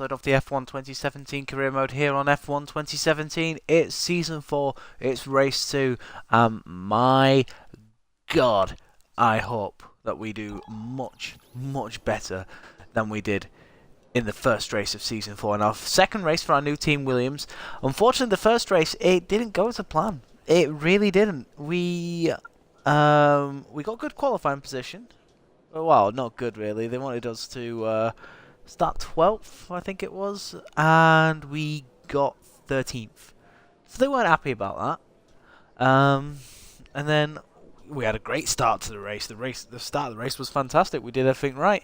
Of the F1 2017 career mode here on F1 2017. It's season 4, it's race 2. My god, I hope that we do much better than we did in the first race of season 4. And our second race for our new team, Williams. Unfortunately, the first race, it didn't go to plan. It really didn't. We got good qualifying position. Well, not good really. They wanted us to start 12th, I think it was, and we got 13th. So they weren't happy about that. And then we had a great start to the race. The start of the race was fantastic. We did everything right.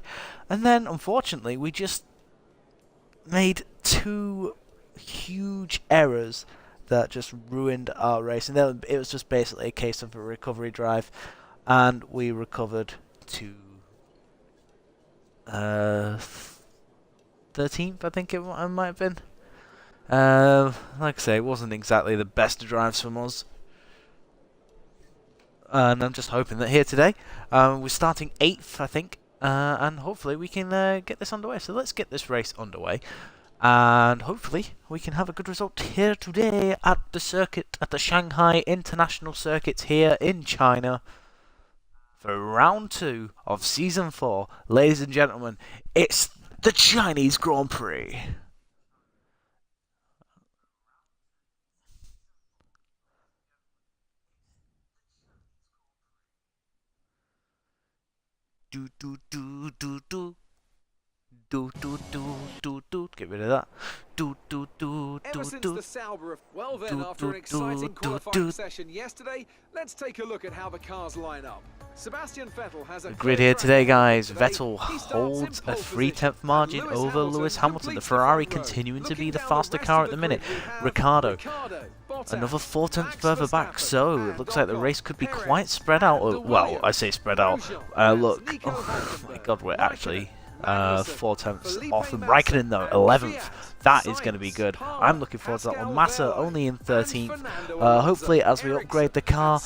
And then, unfortunately, we just made 2 huge errors that just ruined our race. And then it was just basically a case of a recovery drive, and we recovered to 13th, I think it might have been. Like I say, it wasn't exactly the best drives from us. And I'm just hoping that here today, we're starting 8th, I think. And hopefully we can get this underway. So let's get this race underway. And hopefully we can have a good result here today at the circuit, at the Shanghai International Circuit here in China. For round 2 of season 4, ladies and gentlemen, it's the Chinese Grand Prix. Do do do do do. Do do do do do. Get rid of that. Do do do do do. Well then, after an exciting qualifying session yesterday, let's take a look at how the cars line up. Sebastian Vettel has a grid here today, guys. Vettel holds a 3/10 margin over Lewis Hamilton. The Ferrari continuing to be the faster car at the minute. Ricciardo another 4/10 further back, so it looks like the race could be quite spread out. Well, I say spread out. Look, oh my god, we're actually 4/10 off from Raikkonen though, 11th. That is going to be good. I'm looking forward to that one. Massa only in 13th. Hopefully, as we upgrade the car,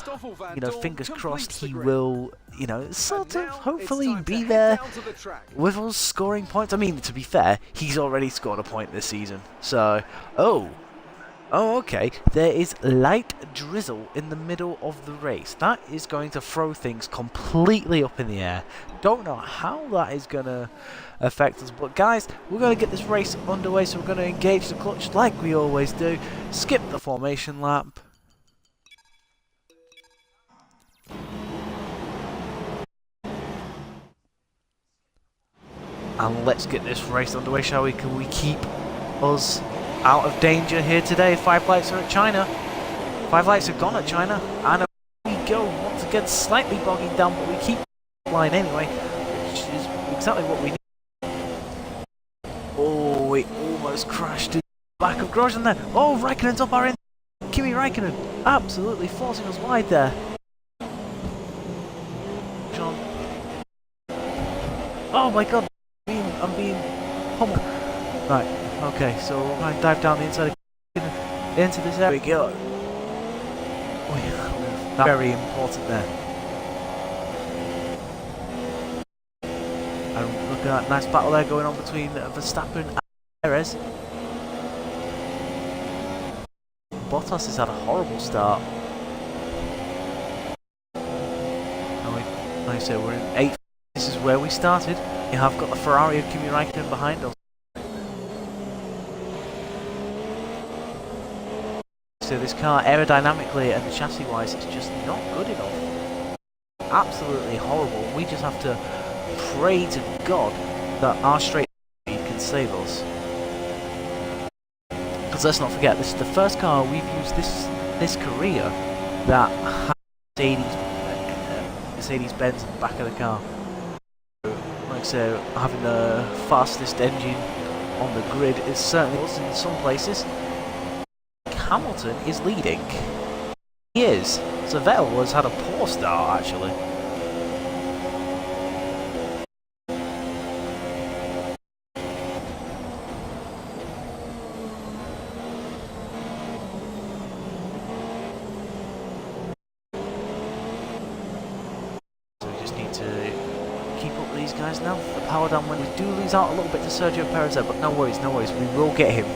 you know, fingers crossed, he will, you know, sort of hopefully be there with us scoring points. I mean, to be fair, he's already scored a point this season. So, oh, okay. There is light drizzle in the middle of the race. That is going to throw things completely up in the air. Don't know how that is going to affect us. But guys, we're going to get this race underway. So we're going to engage the clutch like we always do. Skip the formation lap. And let's get this race underway, shall we? Can we keep us out of danger here today? 5 lights are at China. 5 lights are gone at China. And we go. Once again, slightly bogging down, but we keep line anyway, which is exactly what we need. Oh, we almost crashed in the back of Grosjean there. Oh, Raikkonen's up our end. Kimi Raikkonen absolutely forcing us wide there. John. Oh my god, I'm being pummeled. Right, okay, so I dive down the inside into this area. There we go. Oh, yeah. That's very important there. And look at that nice battle there going on between Verstappen and Perez. Bottas has had a horrible start. Like I say, we're in 8th. This is where we started. You have got the Ferrari of Kimi Raikkonen behind us. So this car, aerodynamically and chassis-wise, it's just not good enough. Absolutely horrible. We just have to pray to God that our straight speed can save us. Because let's not forget, this is the first car we've used this career that has Mercedes-Benz in the back of the car. Like I say, having the fastest engine on the grid is certainly us in some places. Hamilton is leading. He is. So Vettel has had a poor start actually. tyres now. The power down when we do lose out a little bit to Sergio Perez there, but no worries, we will get him.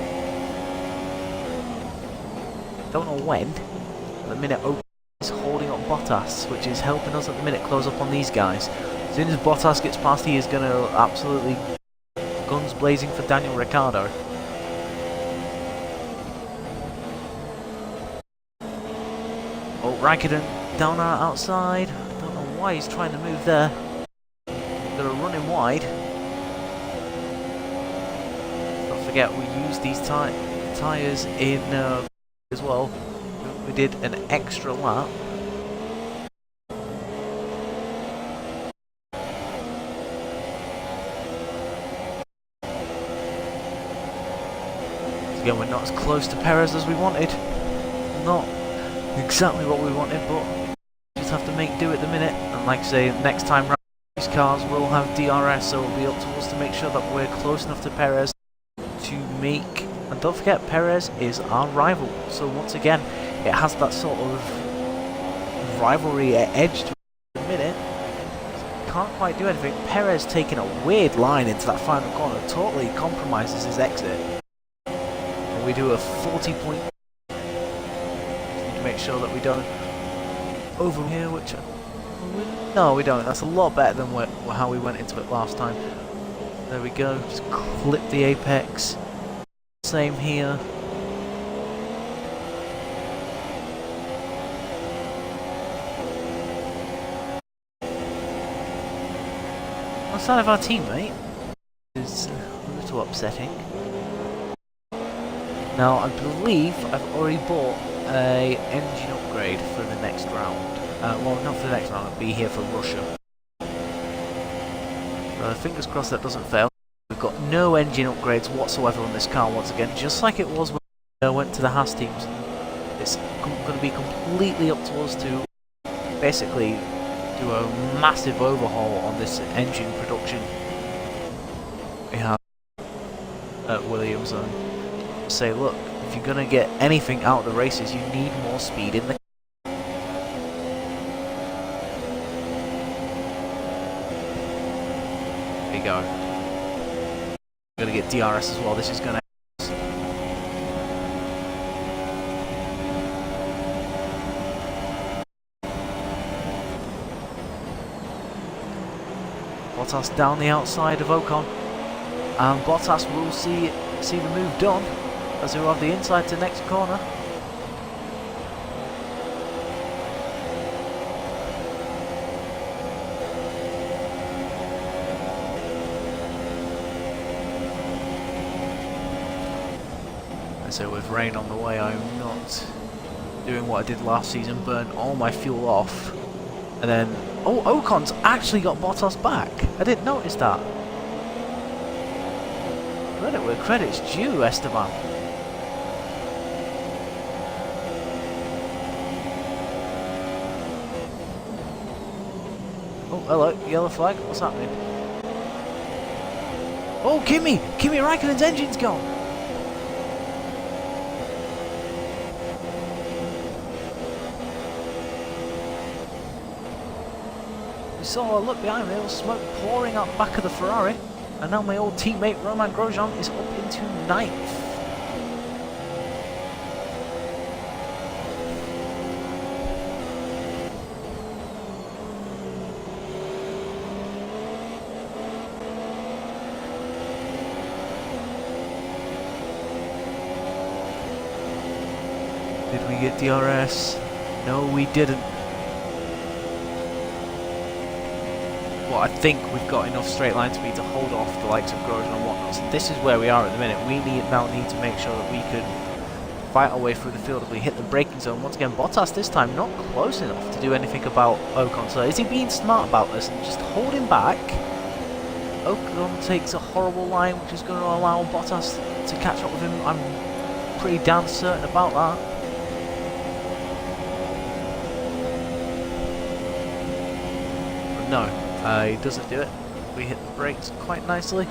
Don't know when. At the minute, Ocon is holding up Bottas, which is helping us at the minute close up on these guys. As soon as Bottas gets past, he is going to absolutely guns blazing for Daniel Ricciardo. Oh, Raikkonen down our outside. Don't know why he's trying to move there. Gonna run him wide. Don't forget, we used these tyres in as well. We did an extra lap. Again, we're not as close to Perez as we wanted. Not exactly what we wanted, but just have to make do at the minute. And like I say, next time round, these cars will have DRS, so it'll be up to us to make sure that we're close enough to Perez to make. And don't forget, Perez is our rival. So once again, it has that sort of rivalry edge to it at the minute. Can't quite do anything. Perez taking a weird line into that final corner, totally compromises his exit. And we do a 40-point. Make sure that we don't over here, which no, we don't. That's a lot better than how we went into it last time. There we go. Just clip the apex. Same here. On the side of our teammate is a little upsetting. Now I believe I've already bought a engine upgrade for the next round. Well, not for the next round, I'll be here for Russia. So fingers crossed that doesn't fail. We've got no engine upgrades whatsoever on this car once again, just like it was when I went to the Haas teams. It's going to be completely up to us to basically do a massive overhaul on this engine production we have at Williams. And say, look, if you're going to get anything out of the races, you need more speed in the. There you go. We're going to get DRS as well. This is going to. Bottas down the outside of Ocon. And Bottas will see the move done, as he'll have the inside to next corner. And so with rain on the way, I'm not doing what I did last season, burn all my fuel off. And then, oh, Ocon's actually got Bottas back. I didn't notice that. Credit where credit's due, Esteban. Oh, hello, yellow flag, what's happening? Oh, Kimi Raikkonen's engine's gone. We saw a look behind me, there was smoke pouring out the back of the Ferrari. And now my old teammate Romain Grosjean is up into 9th. Did we get DRS? No, we didn't. Well, I think we've got enough straight line speed to hold off the likes of Grosjean and whatnot. So this is where we are at the minute. We now need to make sure that we can fight our way through the field if we hit the braking zone. Once again, Bottas this time not close enough to do anything about Ocon. So is he being smart about this and just holding back? Ocon takes a horrible line, which is going to allow Bottas to catch up with him. I'm pretty damn certain about that. But no. He doesn't do it. We hit the brakes quite nicely.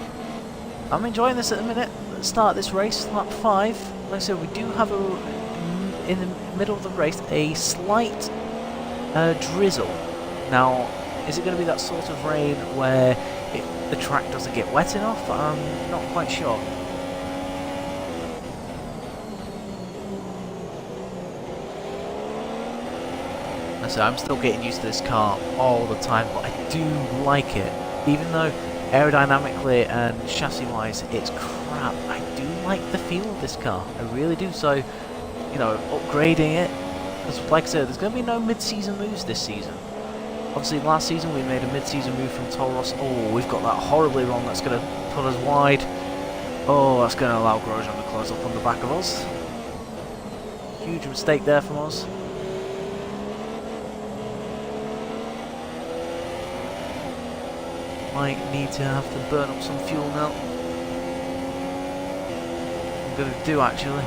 I'm enjoying this at the minute. Let's start this race, lap 5. Like I said, we do have in the middle of the race a slight drizzle. Now, is it going to be that sort of rain where it the track doesn't get wet enough. I'm not quite sure. And so I'm still getting used to this car all the time, but I do like it. Even though aerodynamically and chassis-wise it's crap, I do like the feel of this car. I really do. So, you know, upgrading it, because like I said, there's going to be no mid-season moves this season. Obviously, last season we made a mid-season move from Toros. Oh, we've got that horribly wrong. That's going to put us wide. Oh, that's going to allow Grosjean to close up on the back of us. Huge mistake there from us. Might need to have to burn up some fuel now. I'm going to do actually.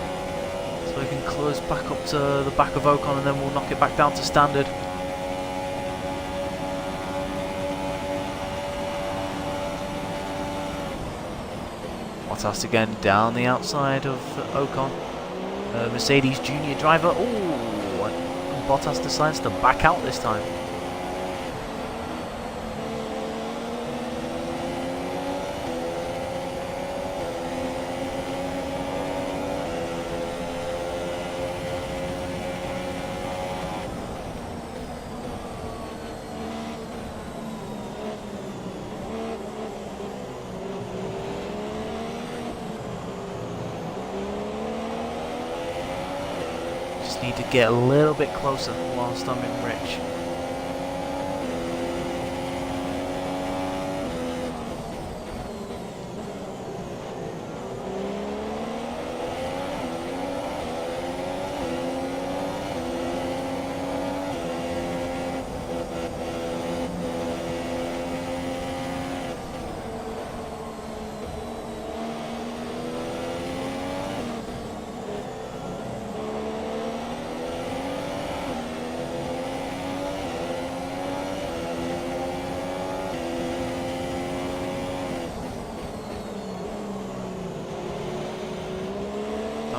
So we can close back up to the back of Ocon and then we'll knock it back down to standard. Bottas again down the outside of Ocon. Mercedes junior driver. Oh, and Bottas decides to back out this time. Need to get a little bit closer whilst I'm in Rich.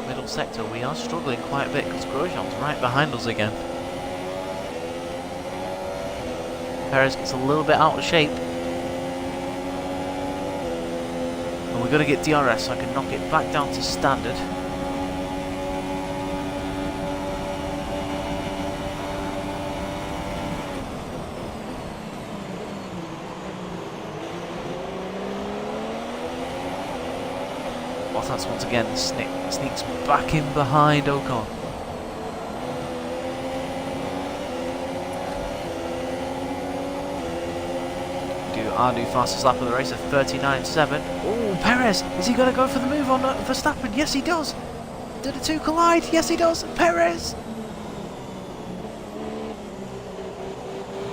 Middle sector, we are struggling quite a bit because Grosjean's right behind us again. Perez gets a little bit out of shape. And we've got to get DRS so I can knock it back down to standard. Bottas once again sneaks back in behind Ocon. Do our new fastest lap of the race at 39.7. Oh, Perez! Is he going to go for the move on Verstappen? Yes, he does! Did the two collide? Yes, he does! Perez!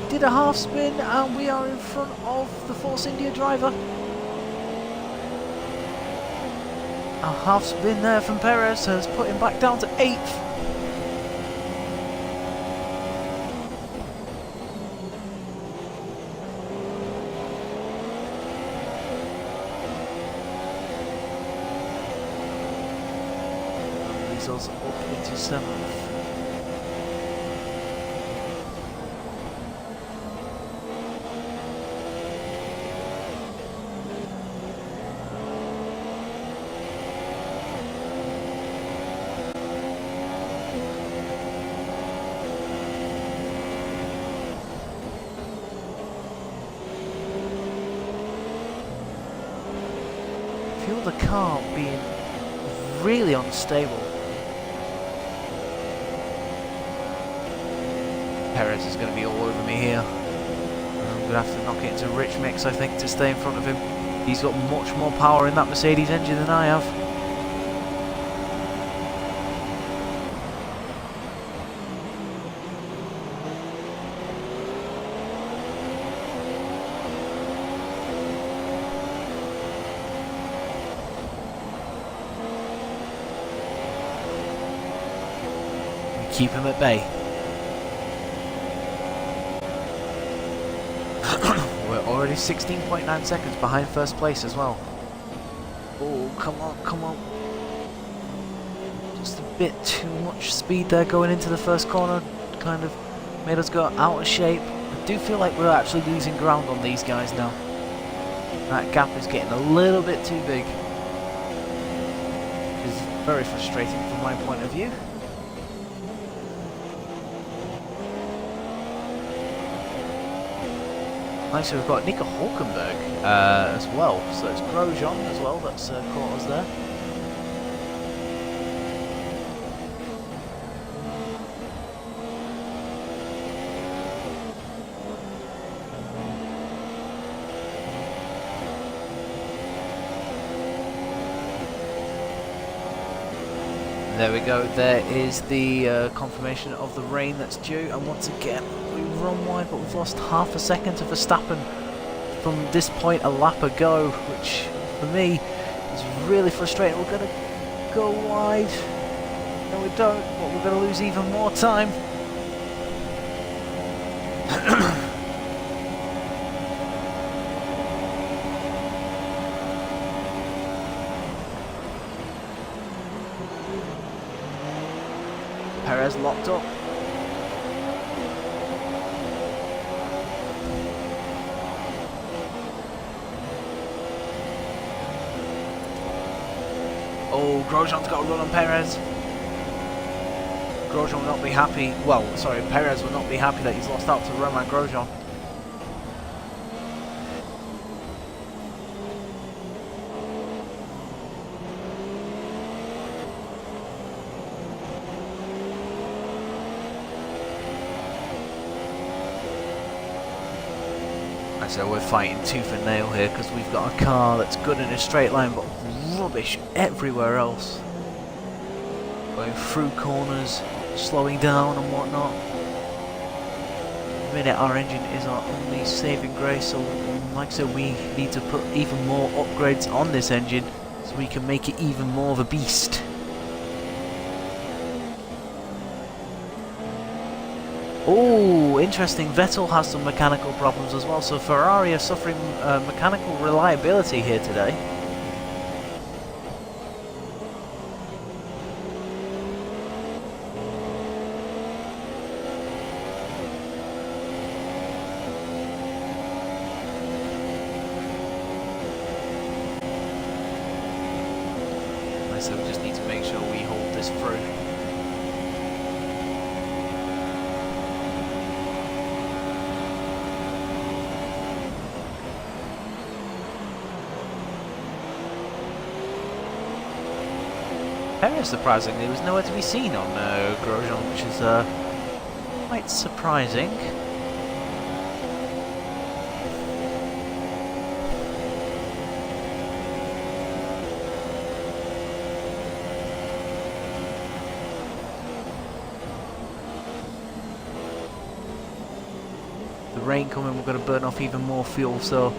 Did a half spin and we are in front of the Force India driver. A half spin there from Perez has put him back down to 8th. And leaves us up into 7th. Feel the car being really unstable. Perez is going to be all over me here. I'm going to have to knock it into Rich Mix, I think, to stay in front of him. He's got much more power in that Mercedes engine than I have. Keep him at bay. We're already 16.9 seconds behind first place as well. Oh, come on, come on. Just a bit too much speed there going into the first corner. Kind of made us go out of shape. I do feel like we're actually losing ground on these guys now. That gap is getting a little bit too big, which is very frustrating from my point of view. Nice, so we've got Nico Hulkenberg as well, so it's Grosjean as well that's caught us there. There we go, there is the confirmation of the rain that's due, and once again we run wide, but we've lost half a second to Verstappen from this point a lap ago, which for me is really frustrating. We're going to go wide, no we don't, but we're going to lose even more time. Perez locked up. Oh, Grosjean's got a run on Perez. Grosjean will not be happy. Well, sorry, Perez will not be happy that he's lost out to Romain Grosjean. So we're fighting tooth and nail here because we've got a car that's good in a straight line but rubbish everywhere else. Going through corners, slowing down and whatnot. At the minute our engine is our only saving grace, so like I said, we need to put even more upgrades on this engine so we can make it even more of a beast. Oh, interesting. Vettel has some mechanical problems as well, so Ferrari are suffering mechanical reliability here today. So we just need to make sure we hold this through. Perez, surprisingly, was nowhere to be seen on Grosjean, which is quite surprising. The rain coming, we're going to burn off even more fuel, so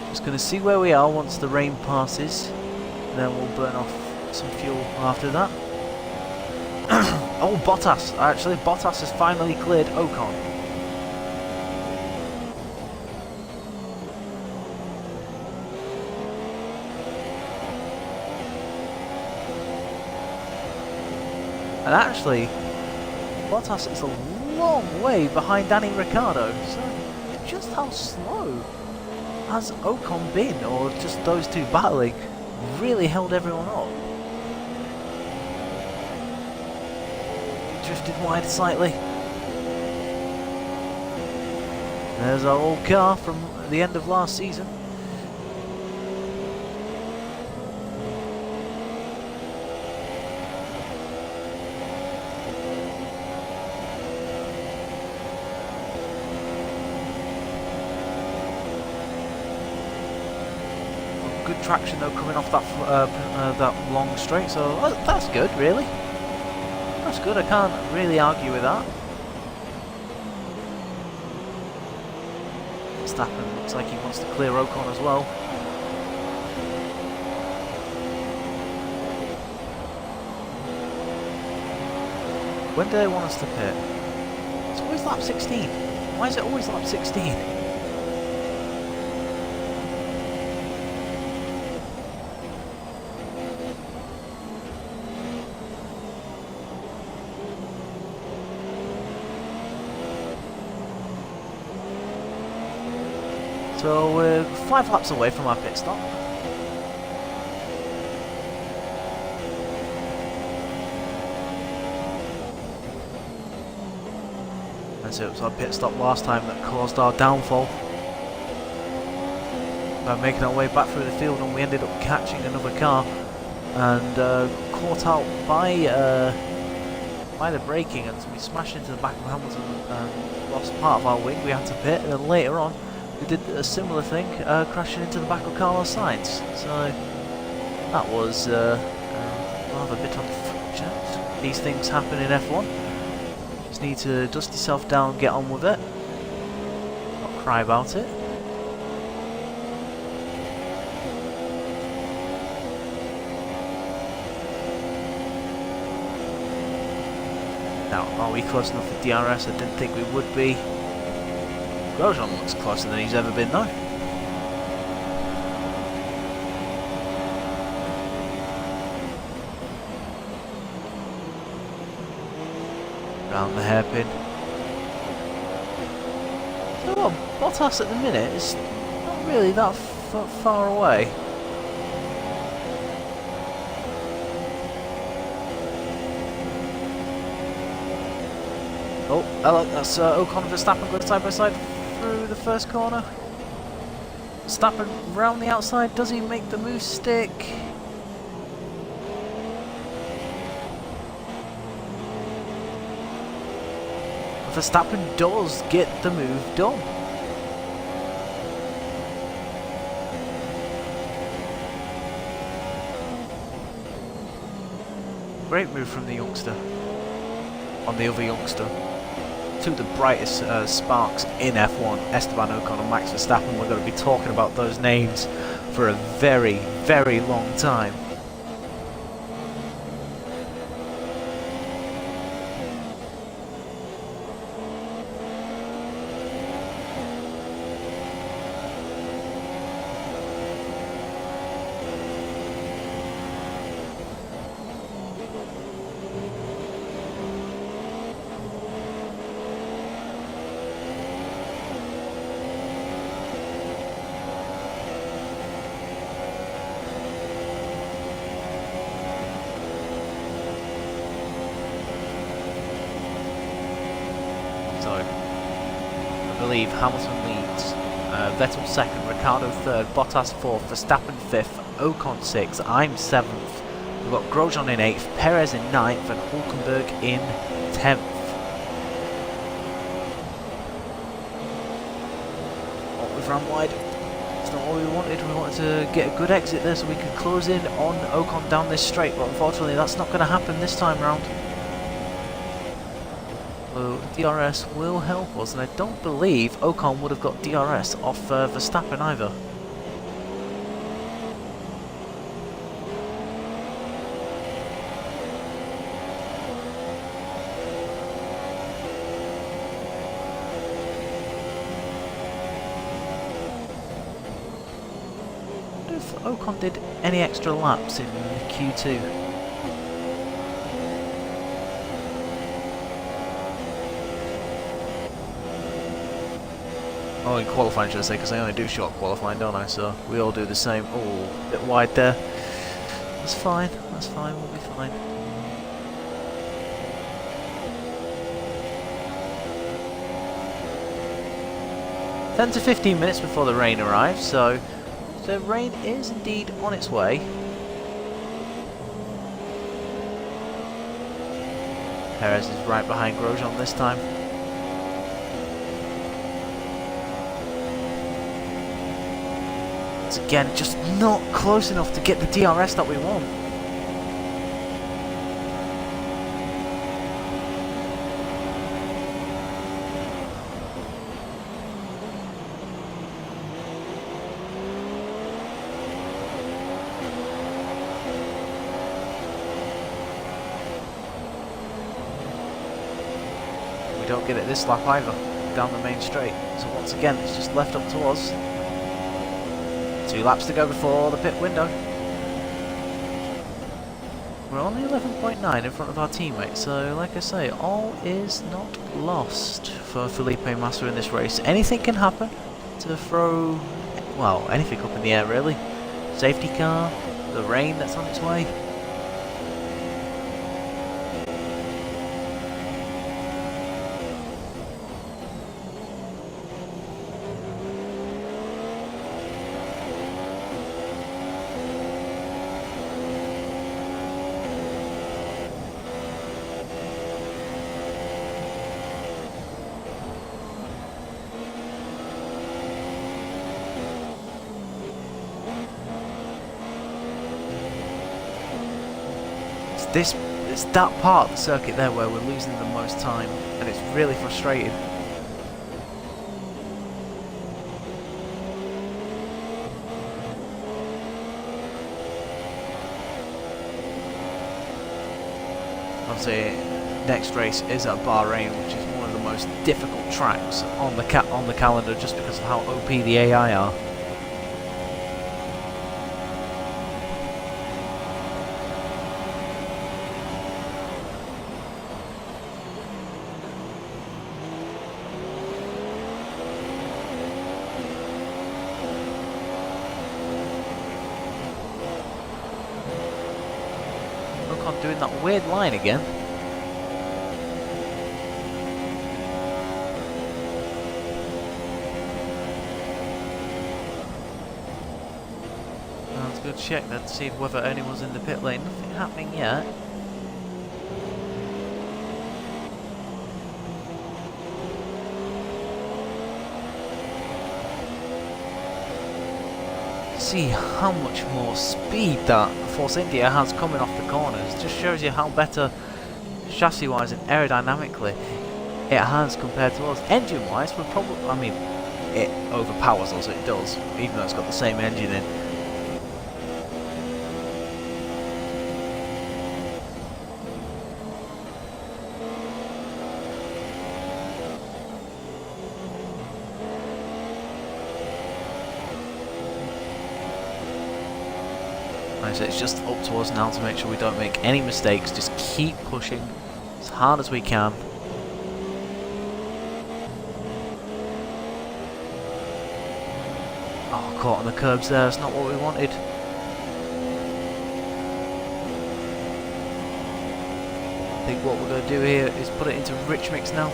just going to see where we are once the rain passes, and then we'll burn off some fuel after that. Oh, Bottas! Actually, Bottas has finally cleared Ocon. And actually, Bottas is a long way behind Danny Ricciardo, so just how slow has Ocon been, or just those two battling, really held everyone up. Drifted wide slightly. There's our old car from the end of last season. Good traction though coming off that that long straight, so that's good, really. That's good, I can't really argue with that. Verstappen looks like he wants to clear Ocon as well. When do they want us to pit? It's always lap 16. Why is it always lap 16? So we're 5 laps away from our pit stop. And so it was our pit stop last time that caused our downfall. By making our way back through the field, and we ended up catching another car and caught out by the braking, and we smashed into the back of Hamilton and lost part of our wing. We had to pit, and then later on we did a similar thing, crashing into the back of Carlos Sainz. So that was rather a bit unfortunate. These things happen in F1. Just need to dust yourself down, get on with it, not cry about it. Now, are we close enough for DRS? I didn't think we would be. Grosjean looks closer than he's ever been though. Round the hairpin. So what, Bottas at the minute is not really that far away. Oh, hello, that's Ocon and Verstappen going side by side through the first corner. Verstappen round the outside, does he make the move stick? Verstappen does get the move done. Great move from the youngster on the other youngster. Two of the brightest sparks in F1, Esteban Ocon and Max Verstappen. We're going to be talking about those names for a very, very long time. I believe Hamilton leads, Vettel second, Ricciardo third, Bottas fourth, Verstappen fifth, Ocon sixth, I'm 7th, we've got Grosjean in 8th, Perez in 9th and Hulkenberg in 10th. Oh, we've run wide. It's not what we wanted. We wanted to get a good exit there so we could close in on Ocon down this straight, but unfortunately that's not going to happen this time round. So DRS will help us, and I don't believe Ocon would have got DRS off Verstappen either. I wonder if Ocon did any extra laps in Q2. Oh, in qualifying, should I say, because I only do short qualifying, don't I? So we all do the same. Oh, a bit wide there. That's fine, we'll be fine. Ten to 15 minutes before the rain arrives, so the rain is indeed on its way. Perez is right behind Grosjean this time. Again, just not close enough to get the DRS that we want. We don't get it this lap either, down the main straight. So once again, it's just left up to us. 2 laps to go before the pit window. We're only 11.9 in front of our teammate, so like I say, all is not lost for Felipe Massa in this race. Anything can happen. to throw, well, anything up in the air really. Safety car, the rain that's on its way. It's that part of the circuit there where we're losing the most time, and it's really frustrating. Obviously, next race is at Bahrain, which is one of the most difficult tracks on the calendar, just because of how OP the AI are. Doing that weird line again. Let's go check that to see whether anyone's in the pit lane. Nothing happening yet. See how much more speed that Force India has coming off the corners. Just shows you how better chassis wise and aerodynamically it has compared to us. Engine wise, we're probably, I mean, it overpowers us, it does, even though it's got the same engine in. So it's just up to us now to make sure we don't make any mistakes. Just keep pushing as hard as we can. Oh, caught on the curbs there. That's not what we wanted. I think what we're going to do here is put it into rich mix now,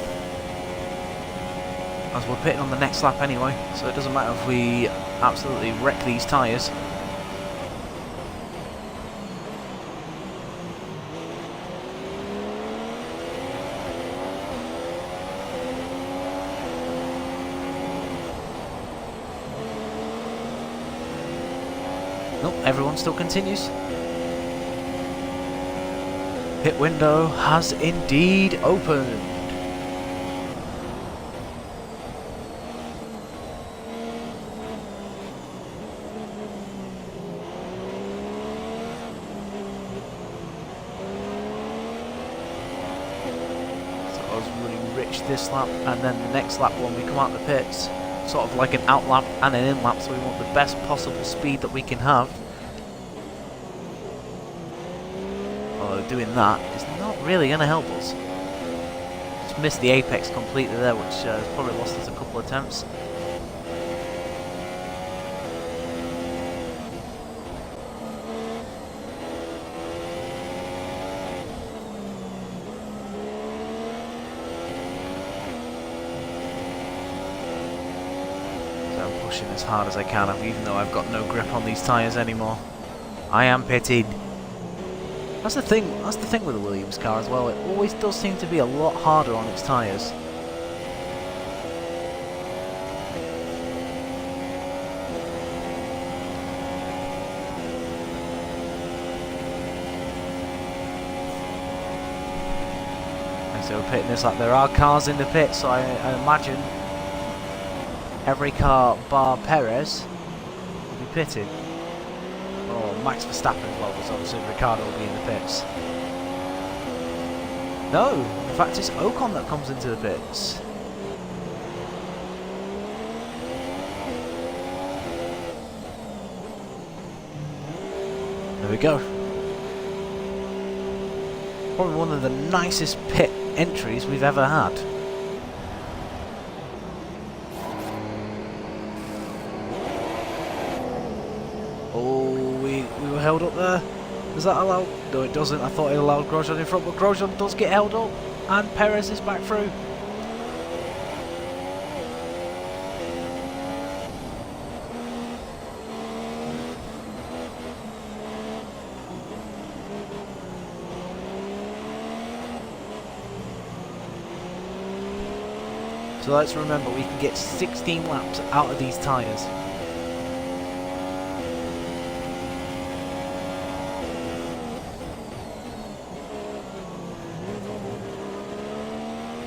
as we're pitting on the next lap anyway, so it doesn't matter if we absolutely wreck these tyres. Nope, everyone still continues. Pit window has indeed opened. So I was running rich this lap, and then the next lap when we come out the pits, sort of like an out lap and an in lap, so we want the best possible speed that we can have. Although doing that is not really going to help us. Just missed the apex completely there, which has probably lost us a couple attempts. Pushing as hard as I can, even though I've got no grip on these tyres anymore. I am pitted. That's the thing with the Williams car as well. It always does seem to be a lot harder on its tyres. And so we're pitting this like there are cars in the pit, so I imagine every car bar Perez will be pitted. Or Max Verstappen as well, because obviously Ricciardo will be in the pits. No, in fact it's Ocon that comes into the pits. There we go. Probably one of the nicest pit entries we've ever had. held up there. Does that allow? No, it doesn't. I thought it allowed Grosjean in front, but Grosjean does get held up, and Perez is back through. So let's remember, we can get 16 laps out of these tyres.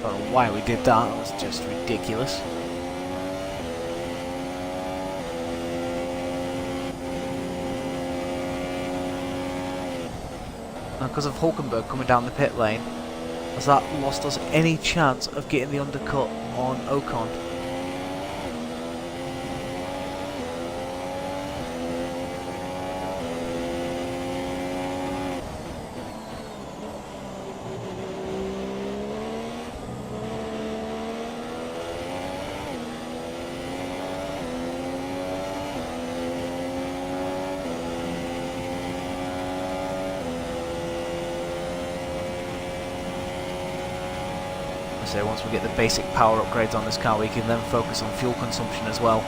Don't know why we did that, that was just ridiculous. Now, because of Hulkenberg coming down the pit lane, has that lost us any chance of getting the undercut on Ocon? So once we get the basic power upgrades on this car, we can then focus on fuel consumption as well.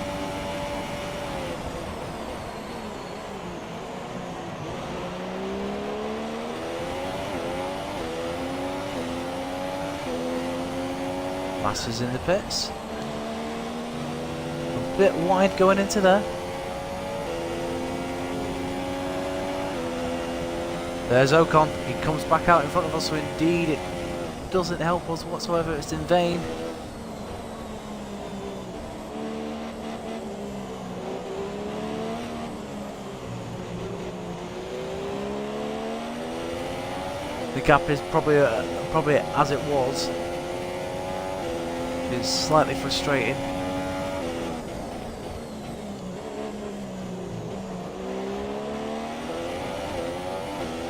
Massa's in the pits. A bit wide going into there. There's Ocon. He comes back out in front of us, so indeed it doesn't help us whatsoever. It's in vain. The gap is probably as it was. It's slightly frustrating.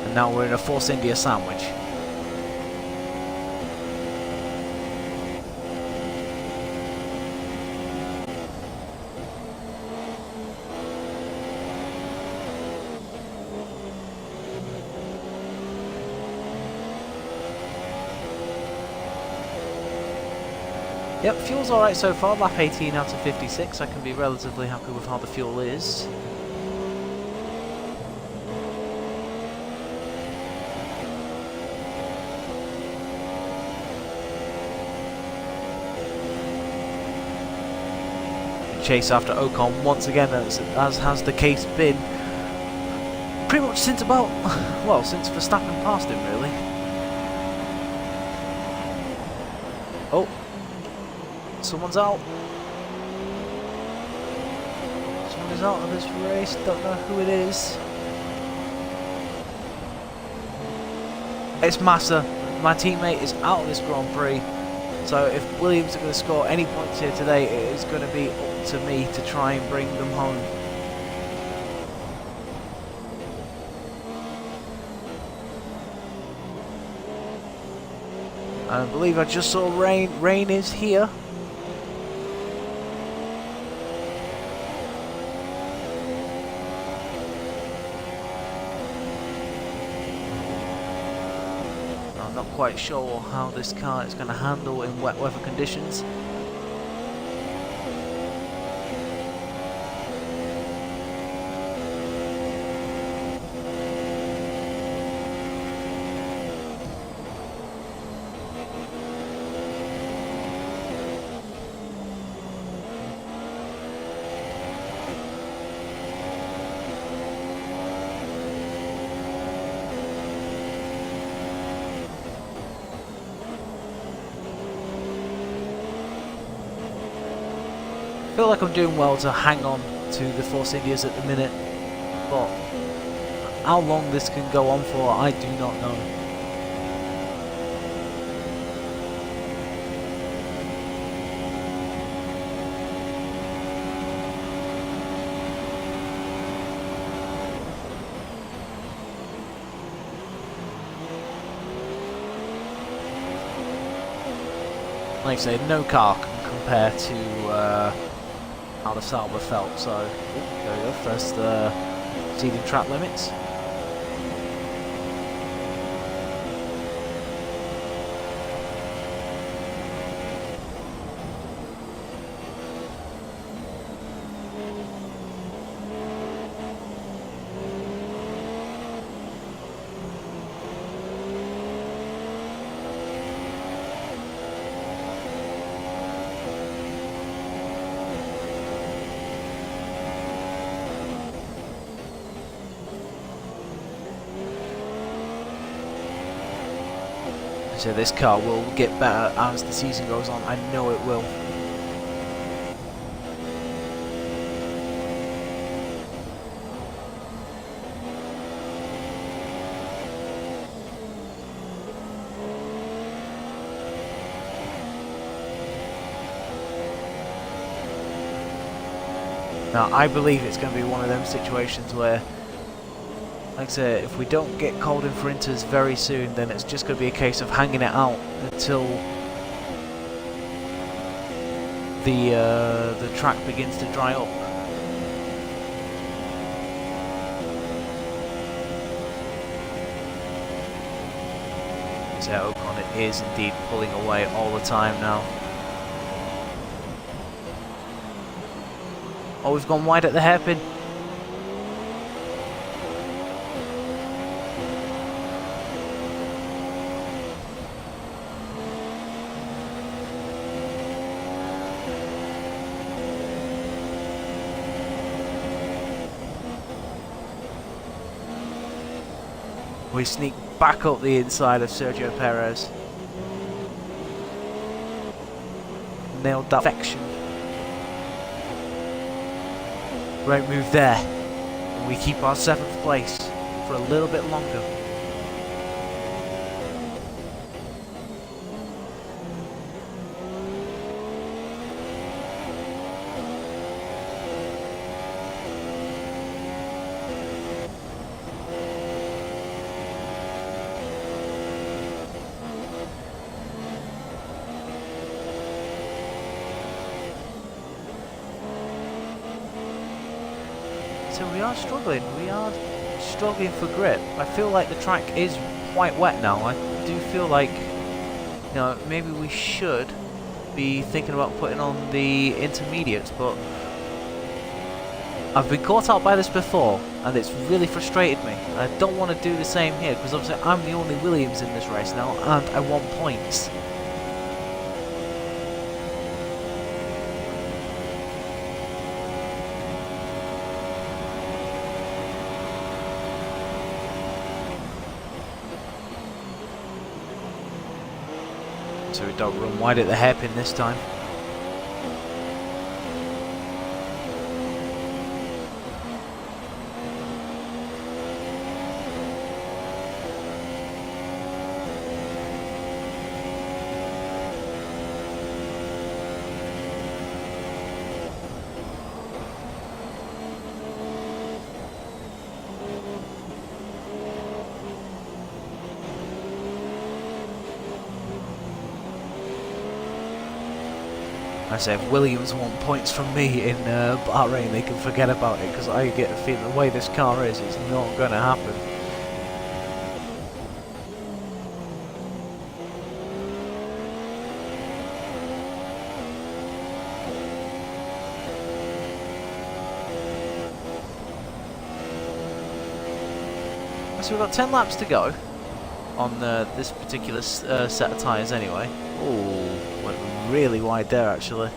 And now we're in a Force India sandwich. Yep, fuel's alright so far, lap 18 out of 56, I can be relatively happy with how the fuel is. Chase after Ocon once again, as has the case been pretty much since about, well, since Verstappen passed him really. Oh. Someone's out. Someone is out of this race. Don't know who it is. It's Massa. My teammate is out of this Grand Prix. So if Williams are going to score any points here today, it is going to be up to me to try and bring them home. I believe I just saw rain. Rain is here. Not quite sure how this car is going to handle in wet weather conditions. I feel like I'm doing well to hang on to the Force Indias at the minute, but how long this can go on for, I do not know. Like I say, no car can compare to how the Sauber felt, so there we go, first seeding track limits. So this car will get better as the season goes on. I know it will. Now, I believe it's going to be one of them situations where, like I say, if we don't get called in for inters very soon, then it's just going to be a case of hanging it out until the track begins to dry up. So Ocon is indeed pulling away all the time now. Oh, we've gone wide at the hairpin. We sneak back up the inside of Sergio Perez. Nailed that section. Great move there. And we keep our 7th place for a little bit longer. So we are struggling. We are struggling for grip. I feel like the track is quite wet now. I do feel like, you know, maybe we should be thinking about putting on the intermediates, but I've been caught out by this before, and it's really frustrated me. I don't want to do the same here, because obviously I'm the only Williams in this race now, and I want points. So we don't run wide at the hairpin this time. I say if Williams want points from me in Bahrain, they can forget about it, because I get a feeling the way this car is, it's not going to happen. So we've got 10 laps to go on this particular set of tyres anyway. Oh, went really wide there actually.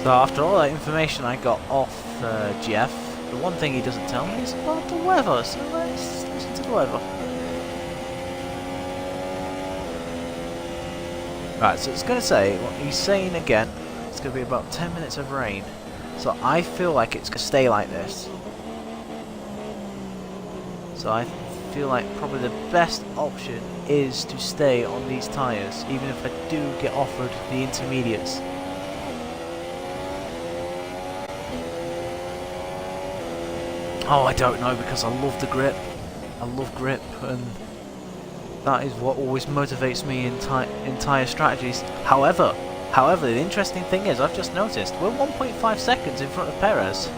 So after all that information I got off Jeff, the one thing he doesn't tell me is about the weather, so let's listen to the weather. Right, so it's going to say, what he's saying again, it's going to be about 10 minutes of rain. So I feel like it's going to stay like this. So I feel like probably the best option is to stay on these tyres, even if I do get offered the intermediates. Oh, I don't know, because I love the grip. I love grip, and That is what always motivates me in entire strategies. However, the interesting thing is, I've just noticed, we're 1.5 seconds in front of Perez.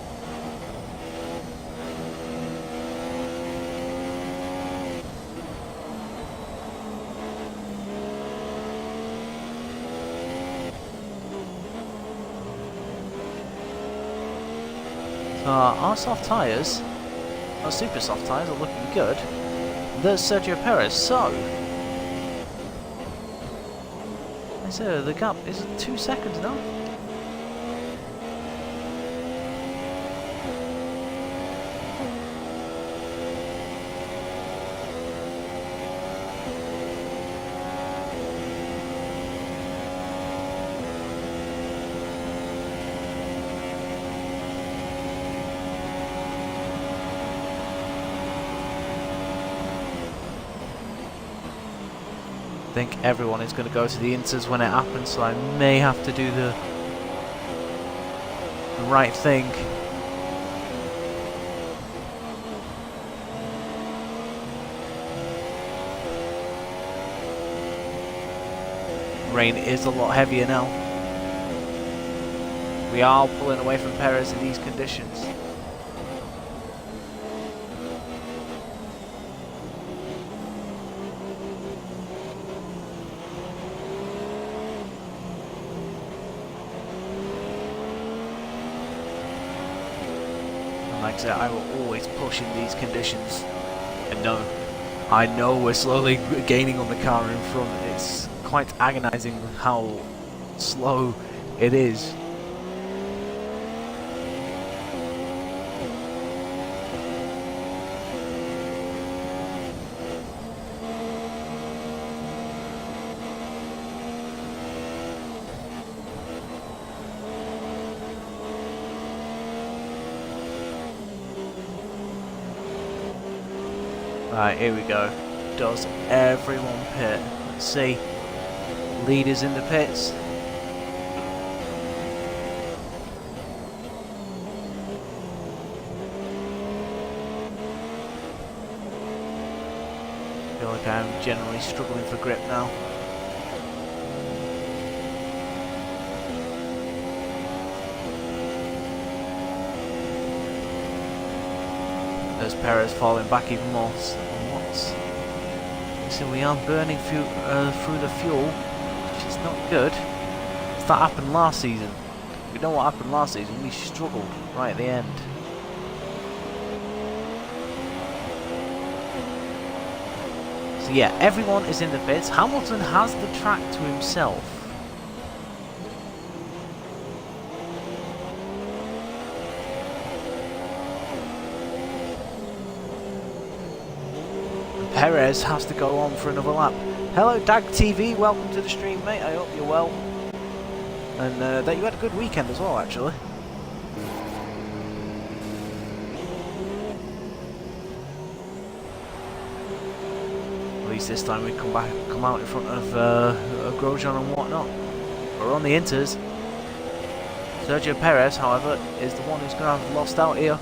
Our soft tyres, our super soft tyres are looking good. There's Sergio Perez, so the gap is 2 seconds now. I think everyone is going to go to the inters when it happens, so I may have to do the right thing. Rain is a lot heavier now. We are pulling away from Perez in these conditions. Like I said, I will always push in these conditions. And I know we're slowly gaining on the car in front. It's quite agonizing how slow it is. Right, here we go. Does everyone pit? Let's see. Leaders in the pits. I feel like I'm generally struggling for grip now. There's Perez falling back even more. So we are burning through the fuel, which is not good. That happened last season. We know what happened last season. We struggled right at the end. So yeah, everyone is in the pits. Hamilton has the track to himself. Perez has to go on for another lap. Hello Dag TV, welcome to the stream mate, I hope you're well. And that you had a good weekend as well actually. At least this time we come out in front of Grosjean and whatnot. We're on the inters. Sergio Perez, however, is the one who's going to have lost out here.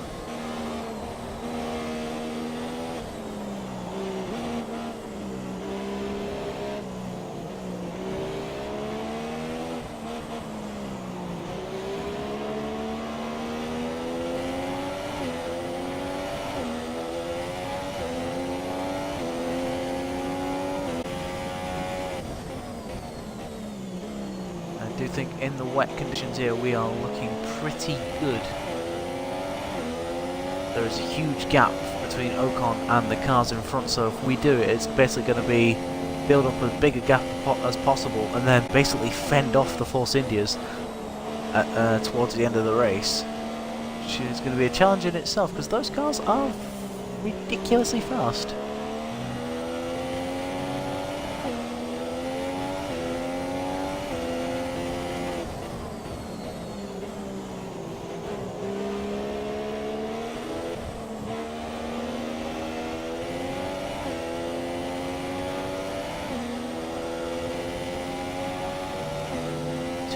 I do think in the wet conditions here we are looking pretty good. There is a huge gap between Ocon and the cars in front, so if we do it, it's basically going to be build up as big a gap as possible and then basically fend off the Force Indias towards the end of the race, which is going to be a challenge in itself because those cars are ridiculously fast.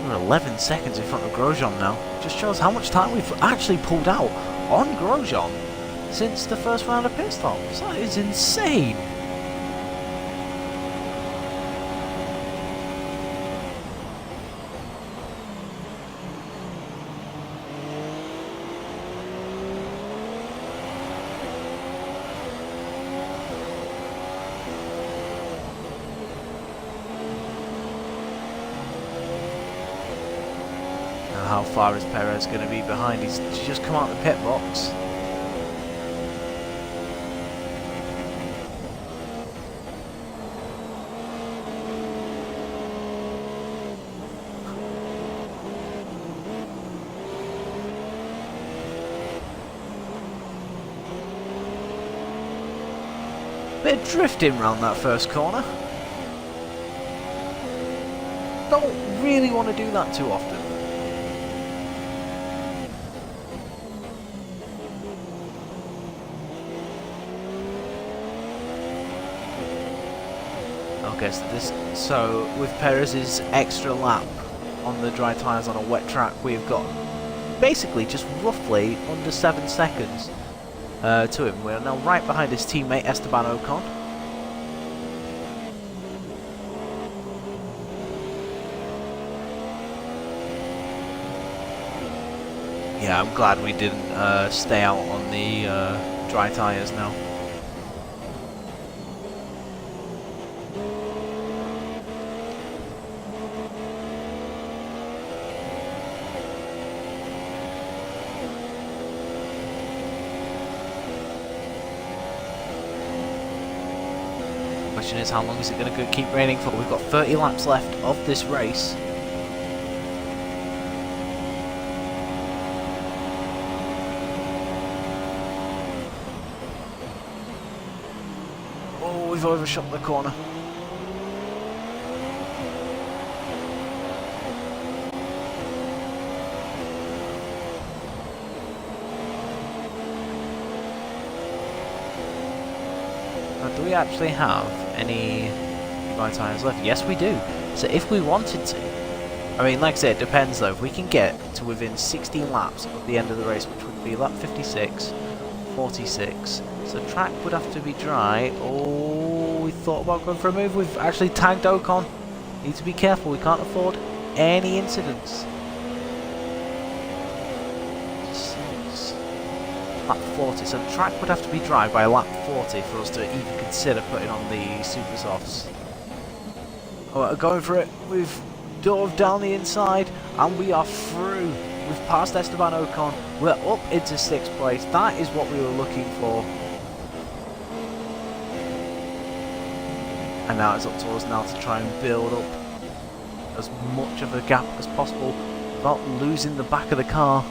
We're 11 seconds in front of Grosjean now. Just shows how much time we've actually pulled out on Grosjean since the first round of pit stops. That is insane. how far is Perez going to be behind? He's just come out of the pit box. Bit of drifting round that first corner. Don't really want to do that too often. Okay, so with Perez's extra lap on the dry tyres on a wet track, we've got basically just roughly under 7 seconds to him. We're now right behind his teammate Esteban Ocon. Yeah, I'm glad we didn't stay out on the dry tyres now. Question is, how long is it going to keep raining for? We've got 30 laps left of this race. Oh, we've overshot the corner. Do we actually have any dry tyres left? Yes, we do. So if we wanted to, I mean, like I said, it depends though. If we can get to within 16 laps of the end of the race, which would be lap 56, 46, so track would have to be dry. Oh, we thought about going for a move. We've actually tagged Ocon. Need to be careful. We can't afford any incidents. Lap 40, so the track would have to be dry by lap 40 for us to even consider putting on the super softs. Alright, going for it. We've dove down the inside and we are through. We've passed Esteban Ocon. We're up into 6th place. That is what we were looking for. And now it's up to us now to try and build up as much of a gap as possible without losing the back of the car.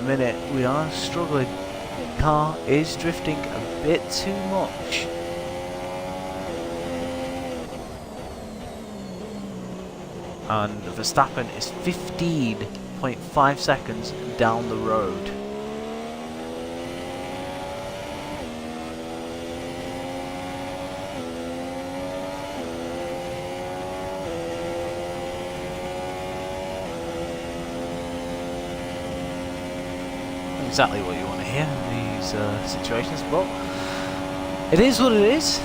Minute we are struggling. Car is drifting a bit too much. And Verstappen is 15.5 seconds down the road. Exactly what you want to hear in these situations, but it is what it is.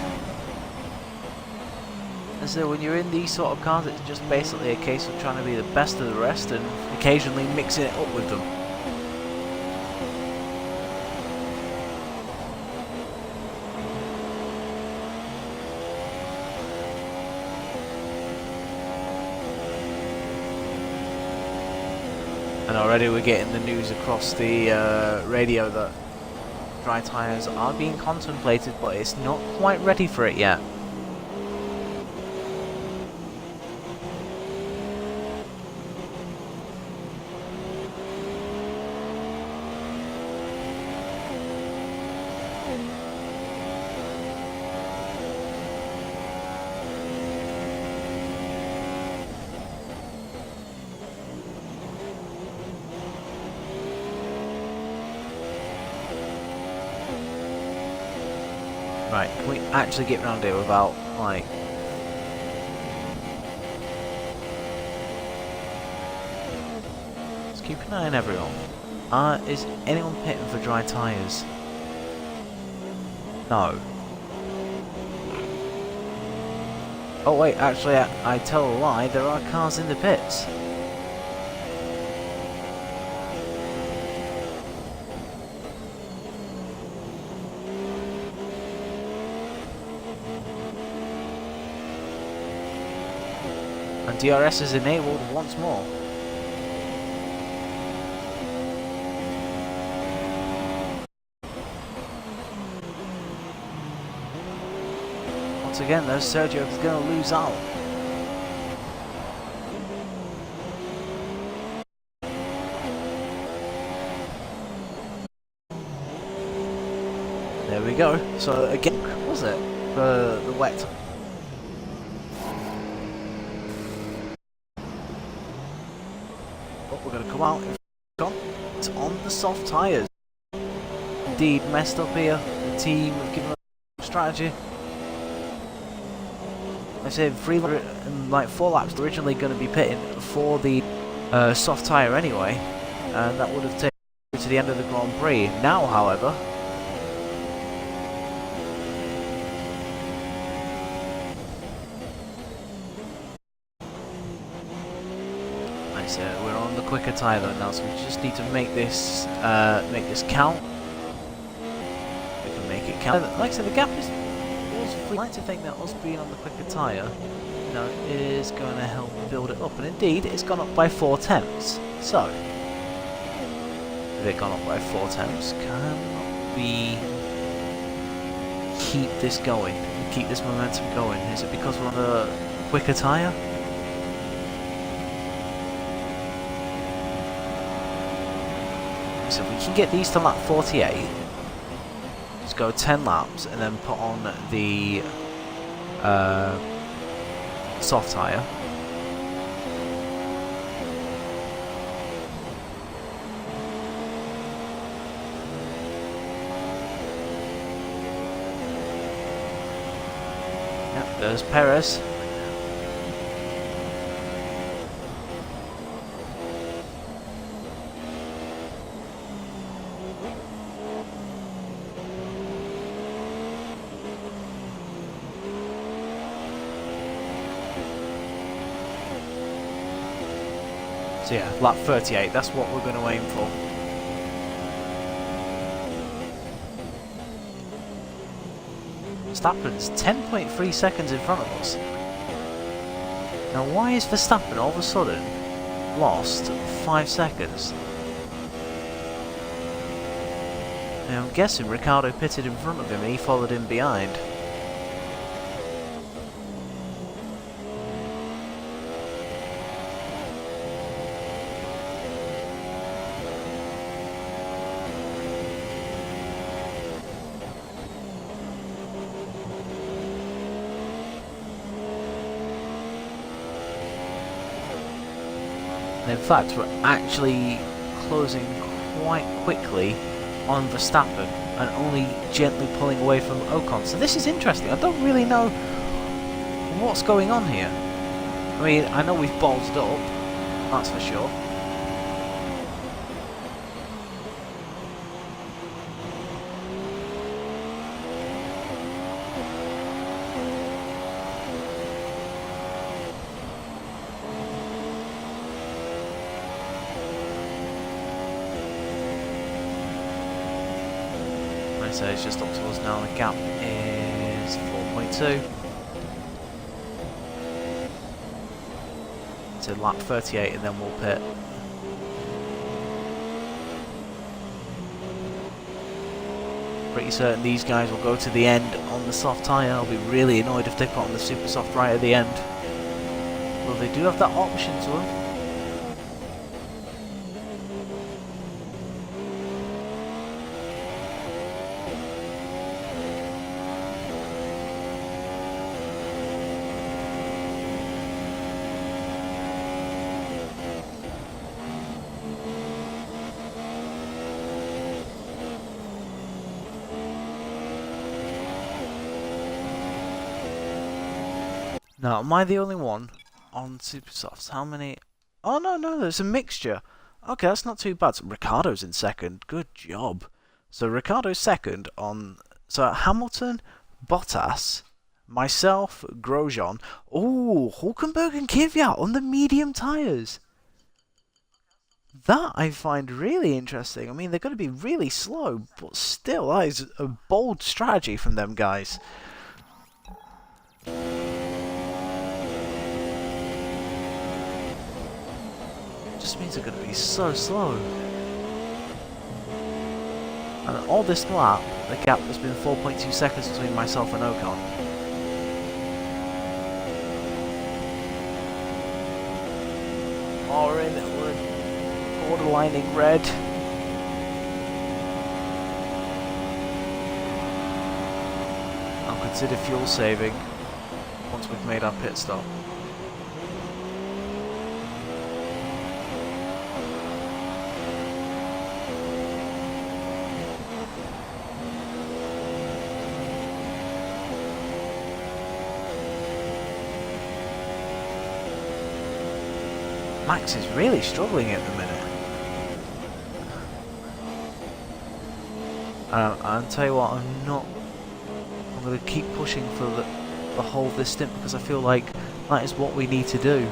And so when you're in these sort of cars, it's just basically a case of trying to be the best of the rest and occasionally mixing it up with them. And already we're getting the news across the radio that dry tyres are being contemplated, but it's not quite ready for it yet. Right, can we actually get around here without, like... Let's keep an eye on everyone. Is anyone pitting for dry tyres? No. Oh wait, actually I tell a lie, there are cars in the pits. DRS is enabled once more. Once again, though, Sergio is going to lose out. There we go. So again, what was it for the wet? But we're going to come out. It's on the soft tyres. Indeed, messed up here. The team have given a strategy. I said 300 and like 4 laps originally going to be pitting for the soft tyre anyway, and that would have taken to the end of the Grand Prix. Now, however, I said we're on the quicker tyre though now, so we just need to make this count. We can make it count. Like I said, the gap is. I like to think that us being on the quicker tyre, you know, is going to help build it up, and indeed, it's gone up by 4 tenths. So, if it gone up by 4 tenths, can we keep this going? Keep this momentum going? Is it because we're on a quicker tyre? So if we can get these to lap 48. Just go 10 laps and then put on the soft tyre. Yep, there's Perez. So yeah, lap 38, that's what we're going to aim for. Verstappen's 10.3 seconds in front of us. Now why is Verstappen all of a sudden lost 5 seconds? Now I'm guessing Ricciardo pitted in front of him and he followed him behind. In fact, we're actually closing quite quickly on Verstappen and only gently pulling away from Ocon. So this is interesting. I don't really know what's going on here. I mean, I know we've ballsed up, that's for sure. So it's just up to us now. The gap is 4.2. To lap 38 and then we'll pit. Pretty certain these guys will go to the end on the soft tyre. I'll be really annoyed if they put on the super soft right at the end. Well, they do have that option to them. Now, am I the only one on super softs? How many? Oh, no, there's a mixture. Okay, that's not too bad. So Ricciardo's in second. Good job. So Ricciardo's second on... So Hamilton, Bottas, myself, Grosjean. Oh, Hulkenberg and Kvyat on the medium tyres. That I find really interesting. I mean, they're going to be really slow, but still, that is a bold strategy from them guys. just means they're going to be so slow. And all this lap, the gap has been 4.2 seconds between myself and Ocon. Orange, borderlining red. I'll consider fuel saving once we've made our pit stop. Max is really struggling at the minute. I'll tell you what, I'm going to keep pushing for the whole of this stint because I feel like that is what we need to do.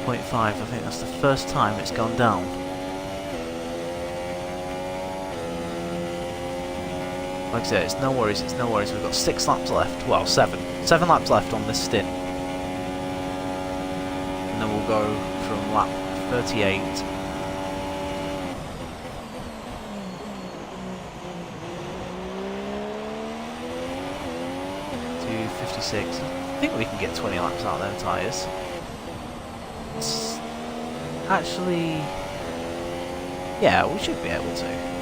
.5, I think that's the first time it's gone down. Like I said, it's no worries, we've got 6 laps left, well 7 laps left on this stint. And then we'll go from lap 38 to 56. I think we can get 20 laps out of them tyres. Actually, yeah, we should be able to.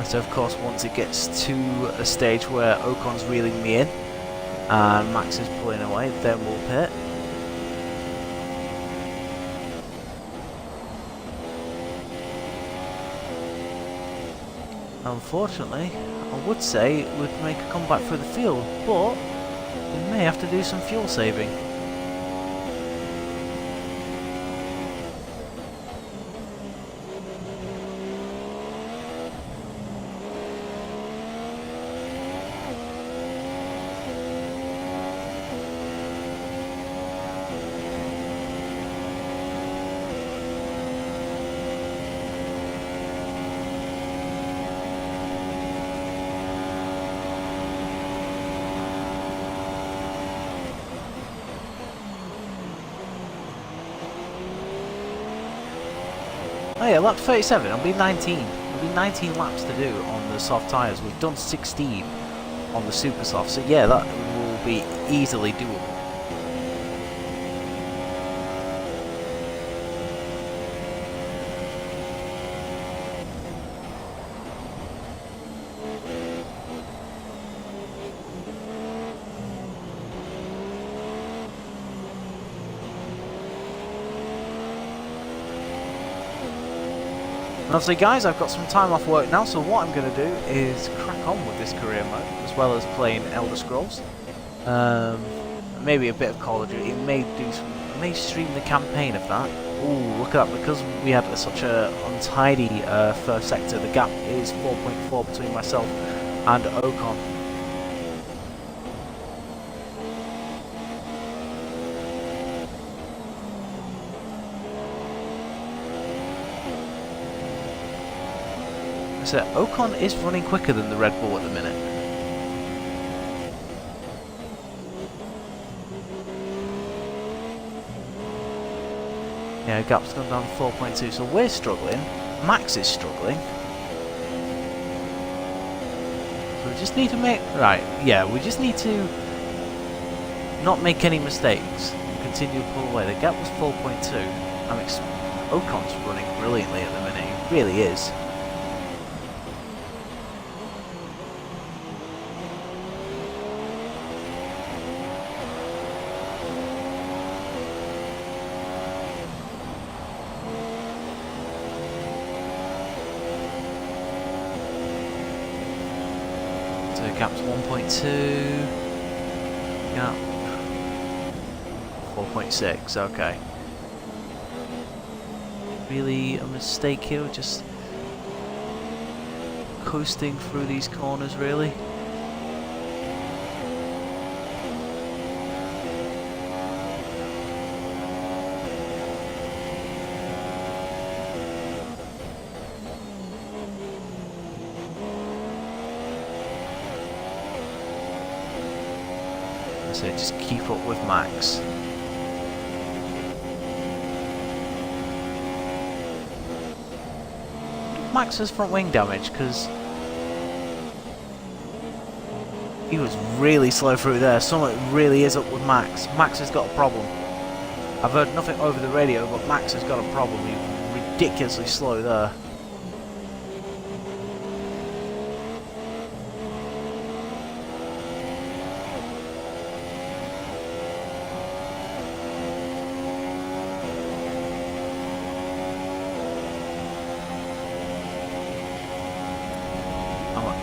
So of course once it gets to a stage where Ocon's reeling me in and Max is pulling away, then we'll pit. Unfortunately, I would say it would make a comeback through the field, but we may have to do some fuel saving. Oh yeah, lap 37, it'll be 19. It'll be 19 laps to do on the soft tyres. We've done 16 on the super soft, so yeah, that will be easily doable. And obviously guys, I've got some time off work now, so what I'm going to do is crack on with this career mode, as well as playing Elder Scrolls. Maybe a bit of Call of Duty, may stream the campaign of that. Ooh, look at that, because we had such a untidy first sector, the gap is 4.4 between myself and Ocon. So Ocon is running quicker than the Red Bull at the minute. Yeah, gap's gone down to 4.2, so we're struggling. Max is struggling. So we just need to make... Right, yeah, we just need to not make any mistakes and continue to pull away. The gap was 4.2. Ocon's running brilliantly at the minute, he really is. So gap's 1.2. Gap 4.6, okay. Really a mistake here, just coasting through these corners really. So just keep up with Max. Max's front wing damage, because he was really slow through there. Something really is up with Max. Max has got a problem. I've heard nothing over the radio, but Max has got a problem. He's ridiculously slow there.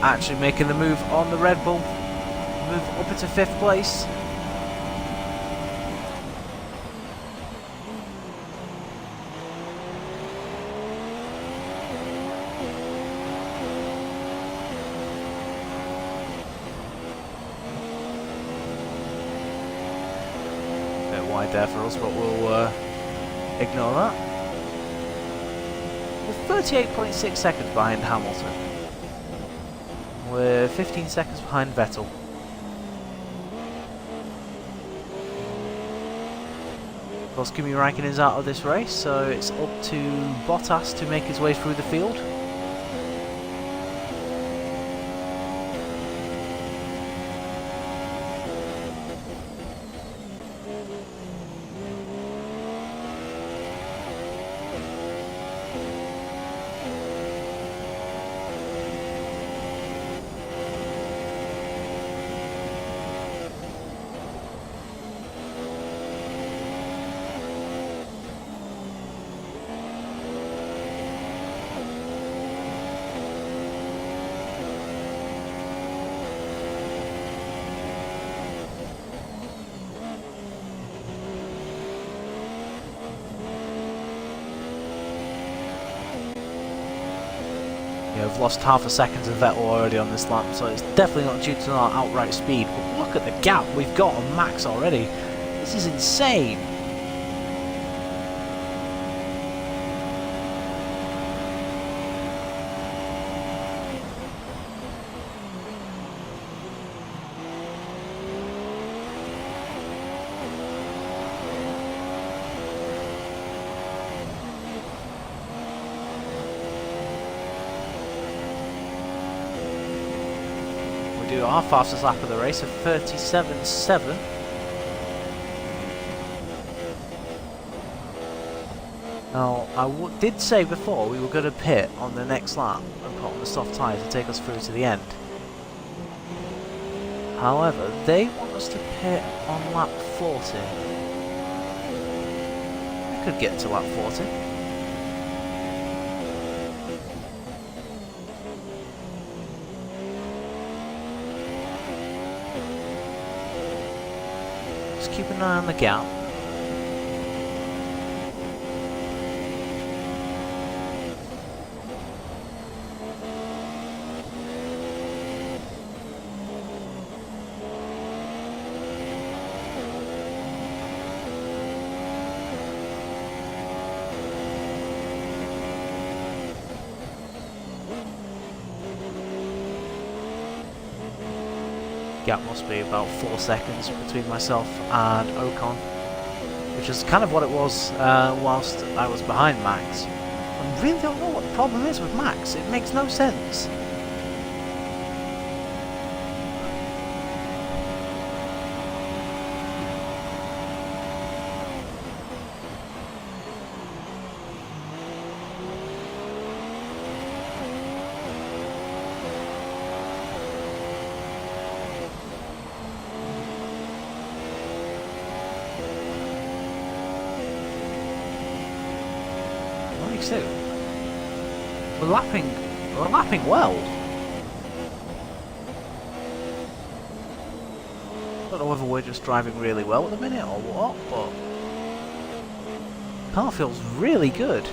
Actually making the move on the Red Bull. Move up into 5th place. Bit wide there for us, but we'll ignore that. We're 38.6 seconds behind Hamilton. We're 15 seconds behind Vettel. Of course, Kimi Raikkonen's out of this race, so it's up to Bottas to make his way through the field. Yeah, we've lost half a second to Vettel already on this lap, so it's definitely not due to our outright speed. But look at the gap we've got on Max already. This is insane. Do our fastest lap of the race of 37.7. Now, I did say before we were going to pit on the next lap and put on the soft tyres to take us through to the end. However, they want us to pit on lap 40. We could get to lap 40. Keep an eye on the gap. Gap must be about 4 seconds between myself and Ocon. which is kind of what it was whilst I was behind Max. I really don't know what the problem is with Max. It makes no sense. We're lapping well. Don't know whether we're just driving really well at the minute or what, but car feels really good.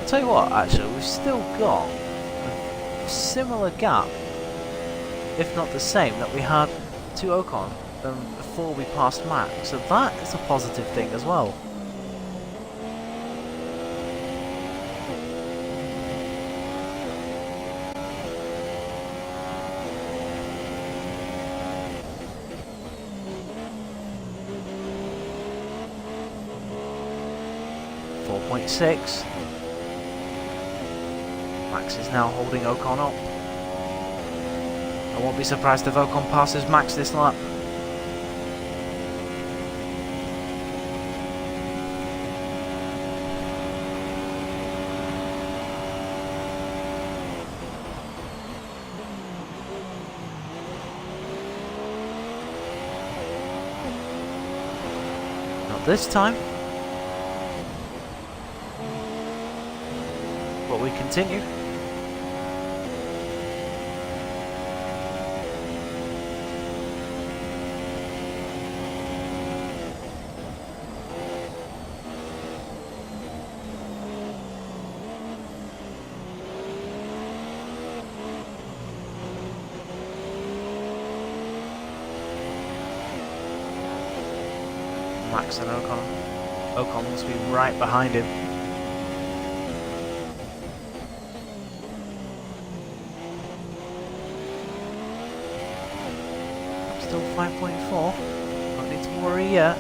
Tell you what, actually, we've still got a similar gap, if not the same, that we had to Ocon before we passed Max. So that is a positive thing as well. .6. Max is now holding Ocon up. I won't be surprised if Ocon passes Max this lap. Not this time. But we continue. Max and Ocon. Ocon must be right behind him. Still 5.4. Don't need to worry yet.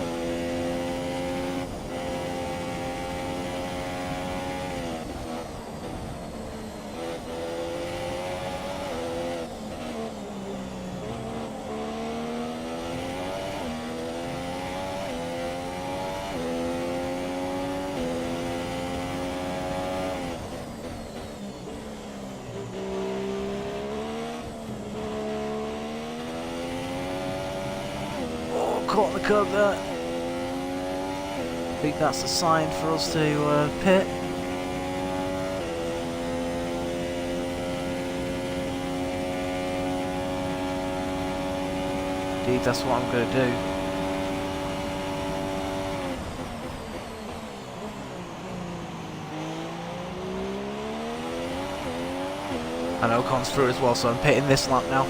Caught the curb there. I think that's a sign for us to pit. Indeed, that's what I'm going to do. And Ocon's through as well, so I'm pitting this lap now.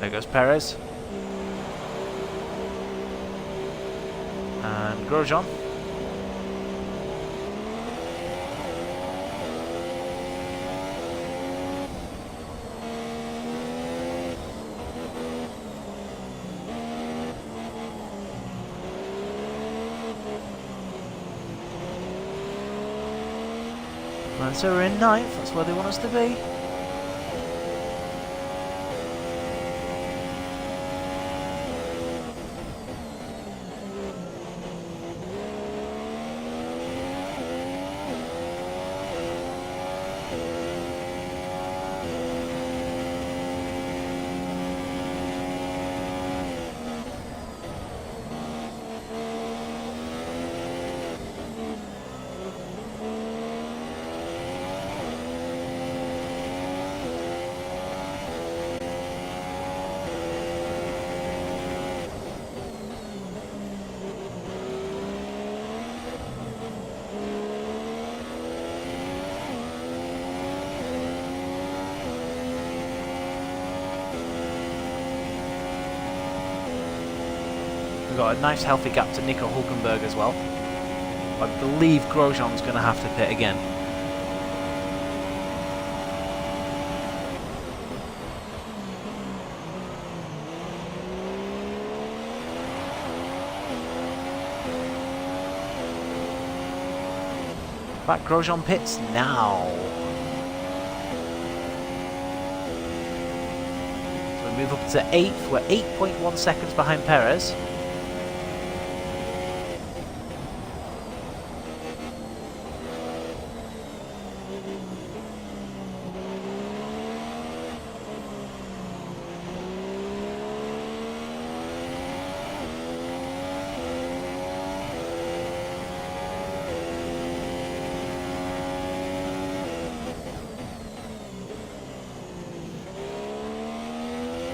There goes Perez. And Grosjean. So we're in ninth, that's where they want us to be. got a nice healthy gap to Nico Hulkenberg as well. I believe Grosjean's going to have to pit again. Back Grosjean pits now. So we move up to 8th. We're 8.1 seconds behind Perez.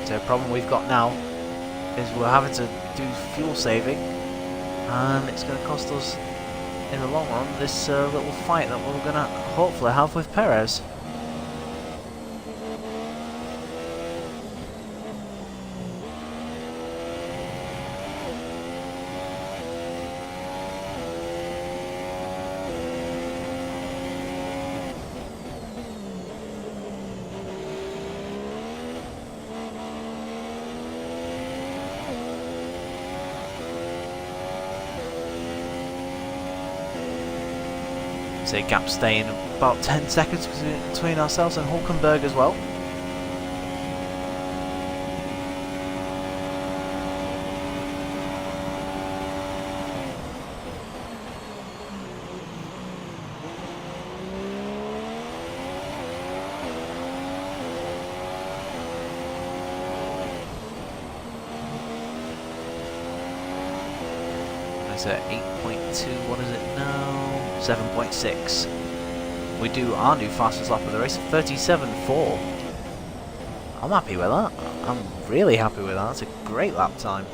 The problem we've got now is we're having to do fuel saving, and it's going to cost us in the long run this little fight that we're going to hopefully have with Perez. So gap staying about 10 seconds between ourselves and Hulkenberg as well. It's at 8.2, what is it now? 7.6. We do our new fastest lap of the race, 37.4. I'm happy with that. I'm really happy with that. It's a great lap time.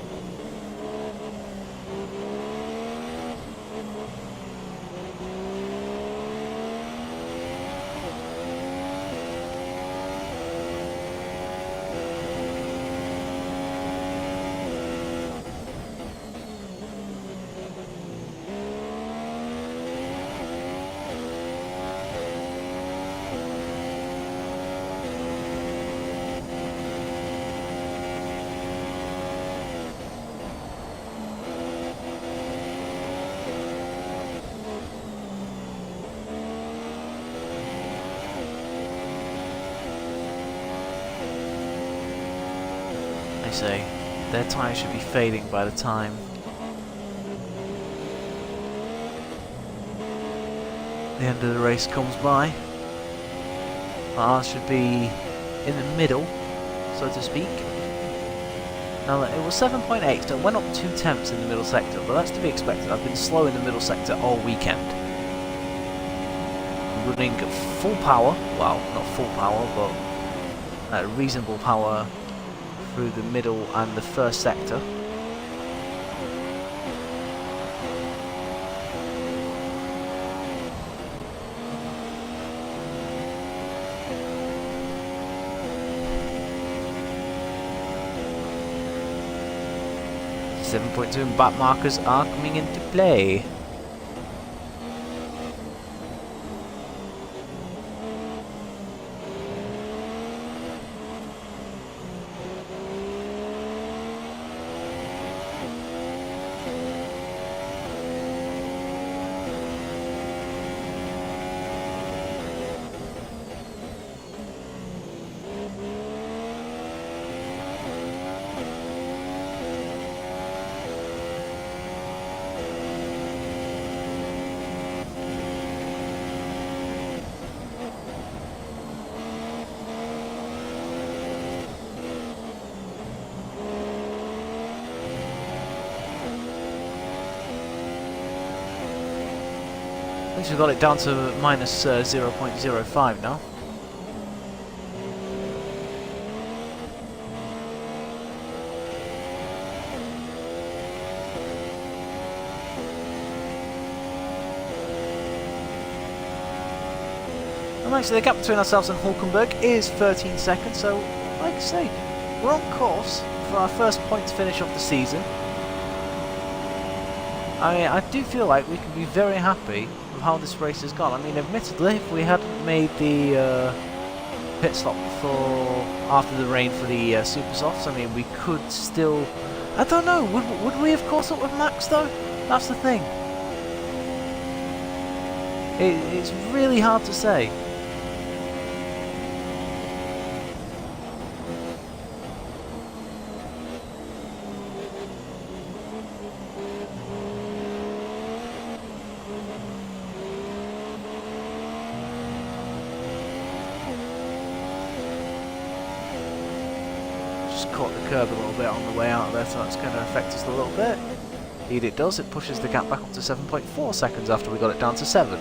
I say, their tyres should be fading by the time the end of the race comes by. Ours should be in the middle, so to speak. Now it was 7.8, so it went up 0.2 in the middle sector, but that's to be expected. I've been slow in the middle sector all weekend. Running full power, well, not full power, but reasonable power through the middle and the first sector. .2 and back markers are coming into play. I think we've got it down to minus 0.05 now. And actually the gap between ourselves and Hulkenberg is 13 seconds, so like I say, we're on course for our first points finish of the season. I do feel like we can be very happy with how this race has gone. I mean, admittedly, if we hadn't made the pit stop for after the rain for the super softs, I mean, we could still. I don't know. Would we have caught up with Max though? That's the thing. It's really hard to say. Caught the curb a little bit on the way out of there, so that's going to affect us a little bit. Indeed it does, it pushes the gap back up to 7.4 seconds after we got it down to 7.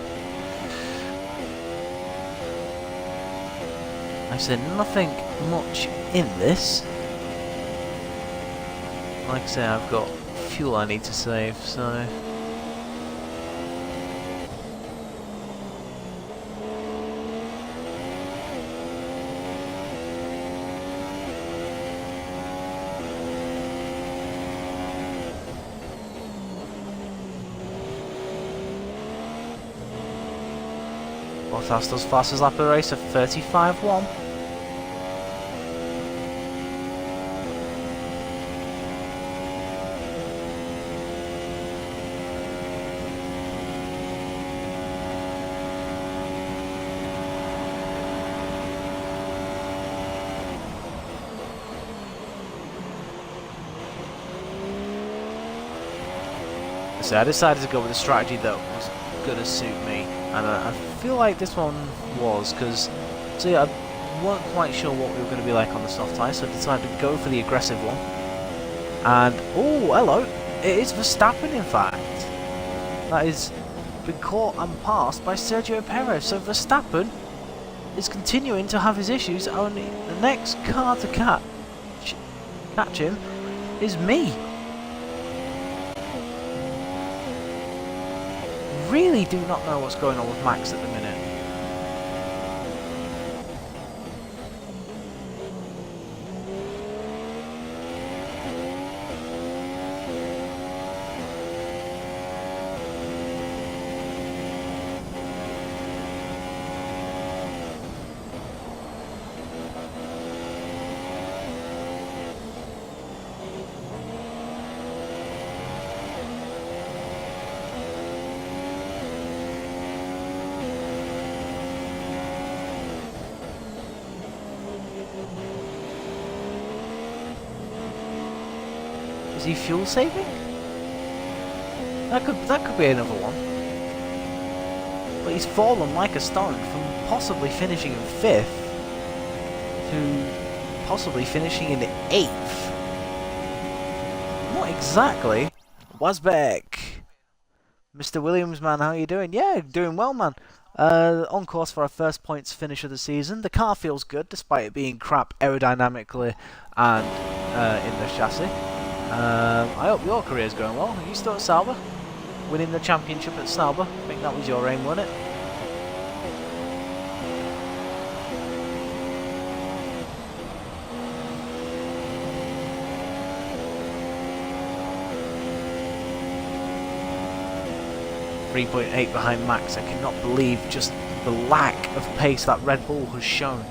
I said nothing much in this. Like I say, I've got fuel I need to save, so... Bottas does fastest lap of the race of 35.1. So I decided to go with a strategy that was going to suit me, and I feel like this one was, because see, I weren't quite sure what we were going to be like on the soft tyre, so I decided to go for the aggressive one. And oh, hello, it is Verstappen in fact. That is been caught and passed by Sergio Perez. So Verstappen is continuing to have his issues. Only the next car to catch him is me. Really do not know what's going on with Max at the minute. Is he fuel saving? That could be another one. But he's fallen like a stone from possibly finishing in 5th to possibly finishing in 8th. What exactly? Wasbeck. Mr. Williams, man, how are you doing? Yeah, doing well, man. On course for our first points finish of the season. The car feels good despite it being crap aerodynamically and in the chassis. I hope your career's going well. Are you still at Sauber? Winning the championship at Sauber? I think that was your aim, wasn't it? .8 behind Max. I cannot believe just the lack of pace that Red Bull has shown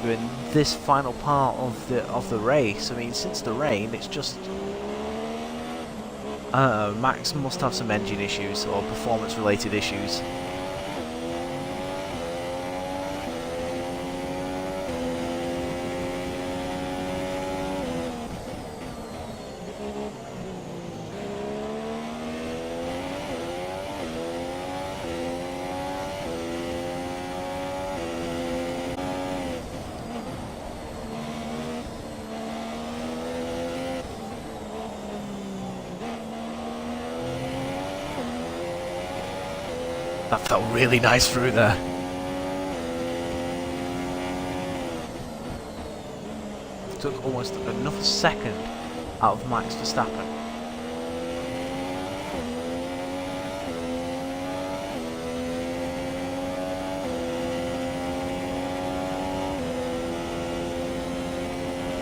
during this final part of the race. I mean, since the rain, it's just Max must have some engine issues or performance-related issues. That felt really nice through there. Took almost another second out of Max Verstappen.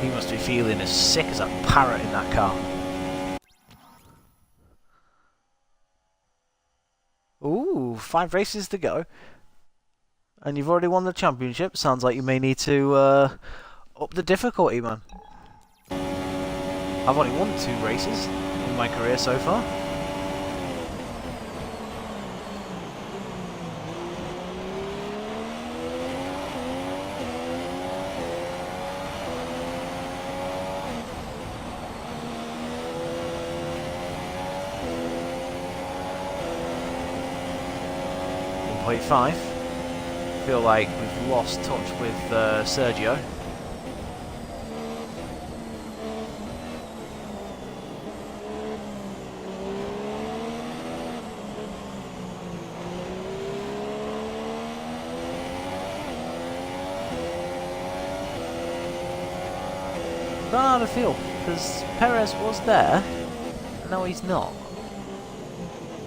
He must be feeling as sick as a parrot in that car. 5 races to go. And you've already won the championship. Sounds like you may need to up the difficulty, man. I've only won 2 races in my career so far. .5. Feel like we've lost touch with Sergio. Don't know how to feel, because Perez was there, and now he's not.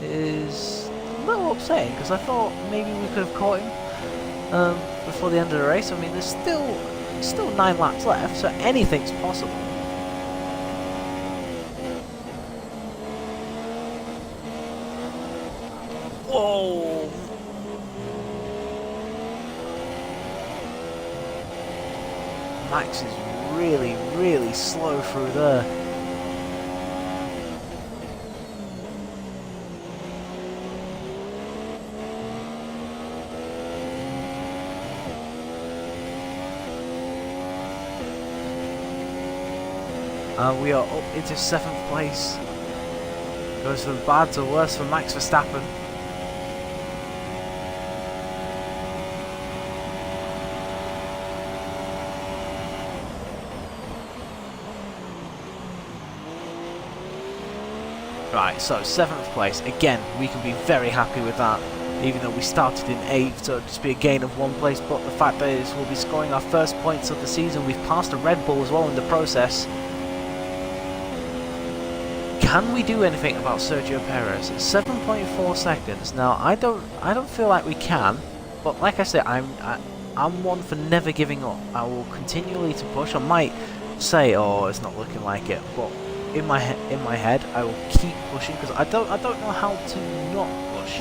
It is a little upsetting, because I thought maybe we could have caught him before the end of the race. I mean, there's still 9 laps left, so anything's possible. Whoa! Max is really slow through there. We are up into 7th place. Goes from bad to worse for Max Verstappen. Right, so 7th place. Again, we can be very happy with that. Even though we started in 8th, so it'll just be a gain of 1 place. But the fact that is we'll be scoring our first points of the season. We've passed a Red Bull as well in the process. Can we do anything about Sergio Perez? It's 7.4 seconds. Now, I don't feel like we can, but like I said, I'm one for never giving up. I will continually to push. I might say, oh, it's not looking like it, but in my head, I will keep pushing, because I don't know how to not push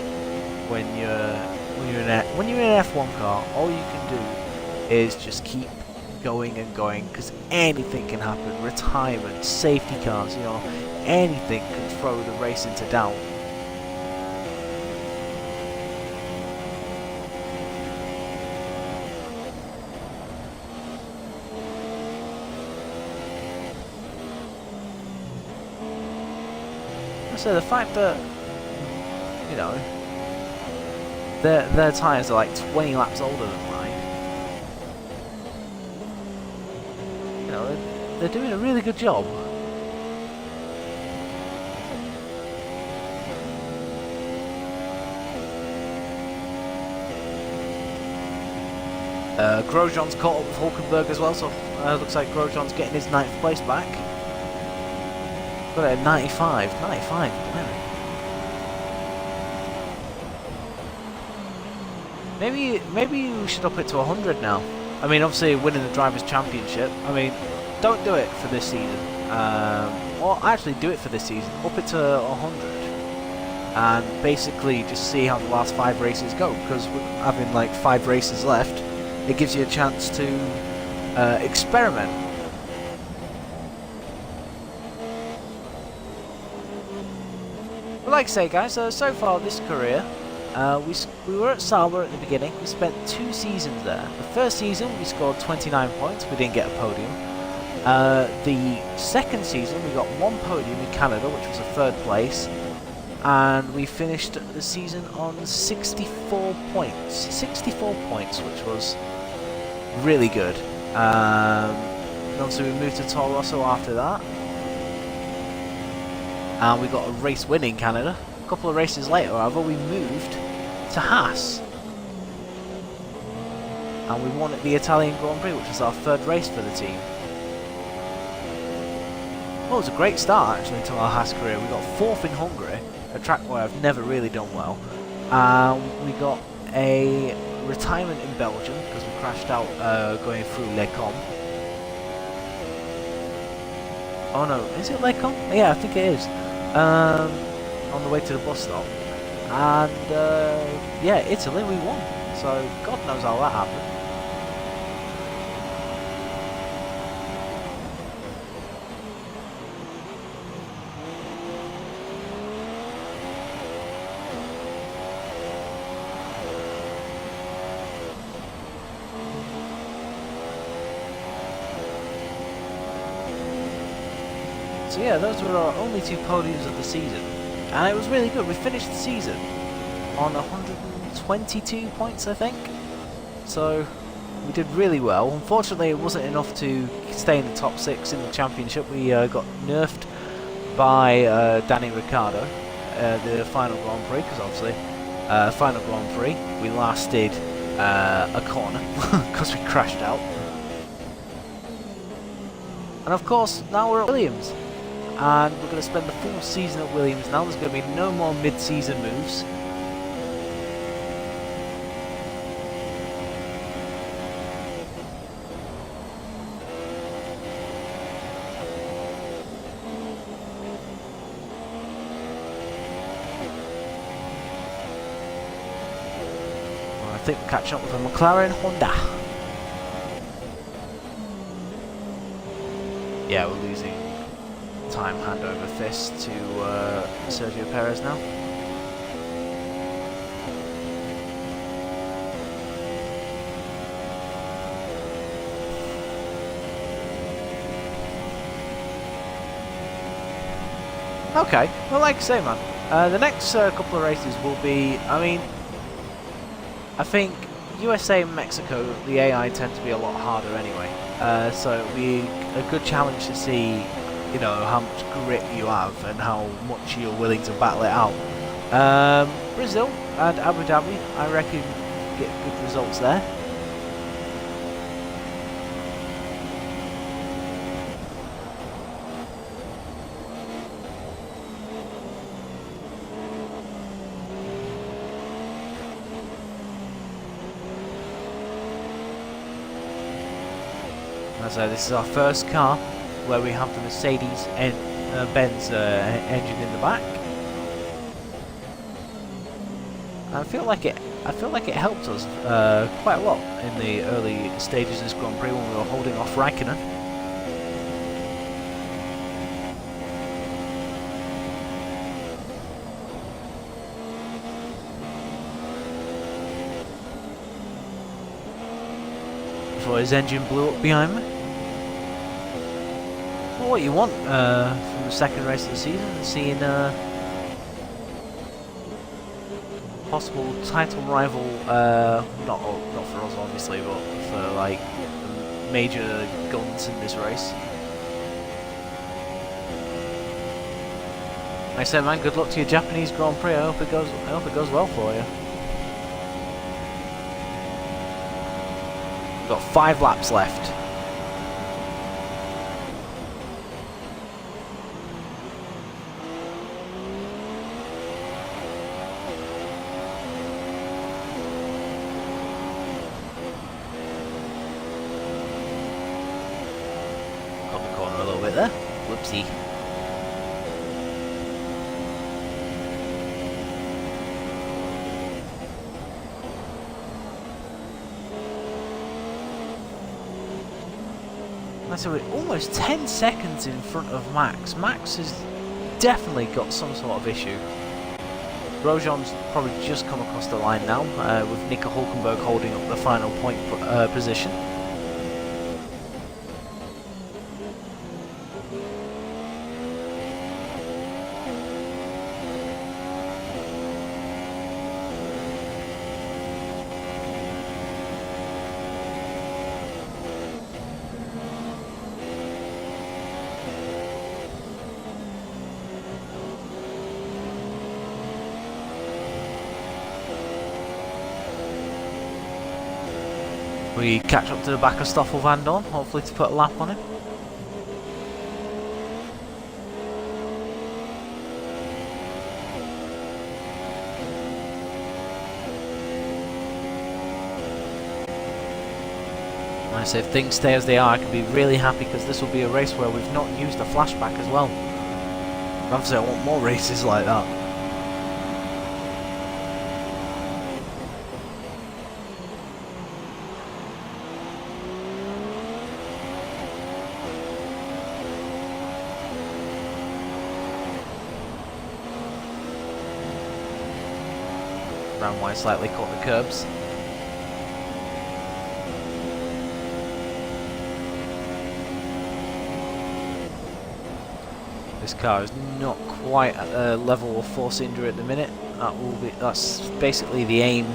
when you're in an F1 car. All you can do is just keep going and going, because anything can happen. Retirement, safety cars, you know. Anything can throw the race into doubt. So the fact that, you know, their tyres are like 20 laps older than mine, you know, they're doing a really good job. Grosjean's caught up with Hulkenberg as well, so looks like Grosjean's getting his 9th place back. Got it at 95. 95, man. Maybe we should up it to 100 now. I mean, obviously winning the Drivers' Championship. I mean, don't do it for this season. Or actually do it for this season. Up it to 100. And basically just see how the last 5 races go. Because we're having like 5 races left. It gives you a chance to experiment. But like I say, guys, so far this career, we were at Sauber at the beginning. We spent 2 seasons there. The first season we scored 29 points. We didn't get a podium. The second season we got 1 podium in Canada, which was a 3rd place. And we finished the season on 64 points. 64 points, which was really good. And obviously we moved to Toro Rosso after that. And we got a race win in Canada. A couple of races later, however, we moved to Haas. And we won at the Italian Grand Prix, which was our 3rd race for the team. Well, it was a great start actually to our Haas career. We got 4th in Hungary, a track where I've never really done well. We got a retirement in Belgium because we crashed out going through Les Combes. Oh no, is it Les Combes? Yeah, I think it is. On the way to the bus stop. and yeah, Italy we won. So God knows how that happened. So yeah, those were our only 2 podiums of the season, and it was really good. We finished the season on 122 points, I think. So we did really well. Unfortunately, it wasn't enough to stay in the top 6 in the championship. We got nerfed by Danny Ricciardo, the final Grand Prix, because obviously, final Grand Prix, we lasted a corner because we crashed out. And of course, now we're at Williams, and we're going to spend the full season at Williams now. There's going to be no more mid-season moves. I think we're catching up with a McLaren Honda. Yeah, we're losing time hand over fist to Sergio Perez now. Okay, well, like I say, man, the next couple of races will be, I mean, I think USA and Mexico, the AI tend to be a lot harder anyway, so it'll be a good challenge to see, you know, how much grit you have and how much you're willing to battle it out. Brazil and Abu Dhabi, I reckon, get good results there. So this is our first car where we have the Mercedes and Benz engine in the back. I feel like it helped us quite a lot in the early stages of this Grand Prix when we were holding off Raikkonen. Before his engine blew up behind me. Well, what you want from the second race of the season, seeing possible title rival, not for us obviously, but for like major guns in this race. Like I said, man, good luck to your Japanese Grand Prix. I hope it goes well for you. We've got 5 laps left. A little bit there. Whoopsie. So we're almost 10 seconds in front of Max. Max has definitely got some sort of issue. Grosjean's probably just come across the line now, with Nico Hulkenberg holding up the final point position. We catch up to the back of Stoffel Van Dorn, hopefully to put a lap on him. Like I say, if things stay as they are, I can be really happy because this will be a race where we've not used a flashback as well. Obviously I want more races like that. round wide slightly, caught the curbs. This car is not quite at a level of Force India at the minute. That's basically the aim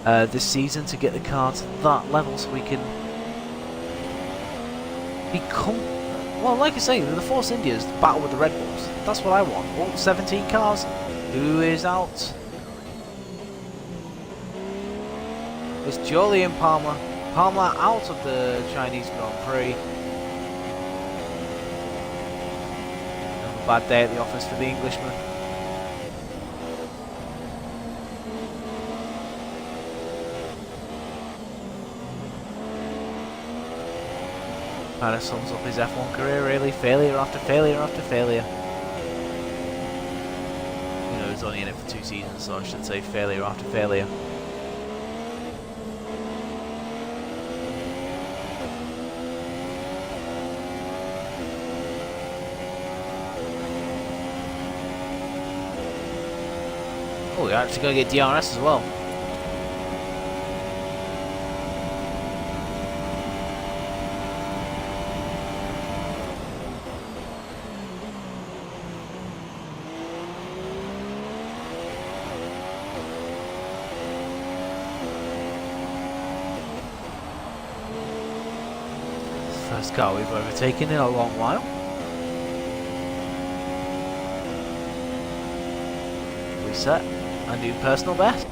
this season, to get the car to that level so we can become, well, like I say, the Force India's battle with the Red Bulls. That's what I want. All 17 cars. Who is out? It's Julian Palmer. Palmer out of the Chinese Grand Prix. Another bad day at the office for the Englishman. Kind of sums up his F1 career, really. Failure after failure after failure. You know, he's only in it for 2 seasons, so I should say failure after failure. Oh, we're actually going to get DRS as well. First car we've overtaken in a long while. Reset and do personal best.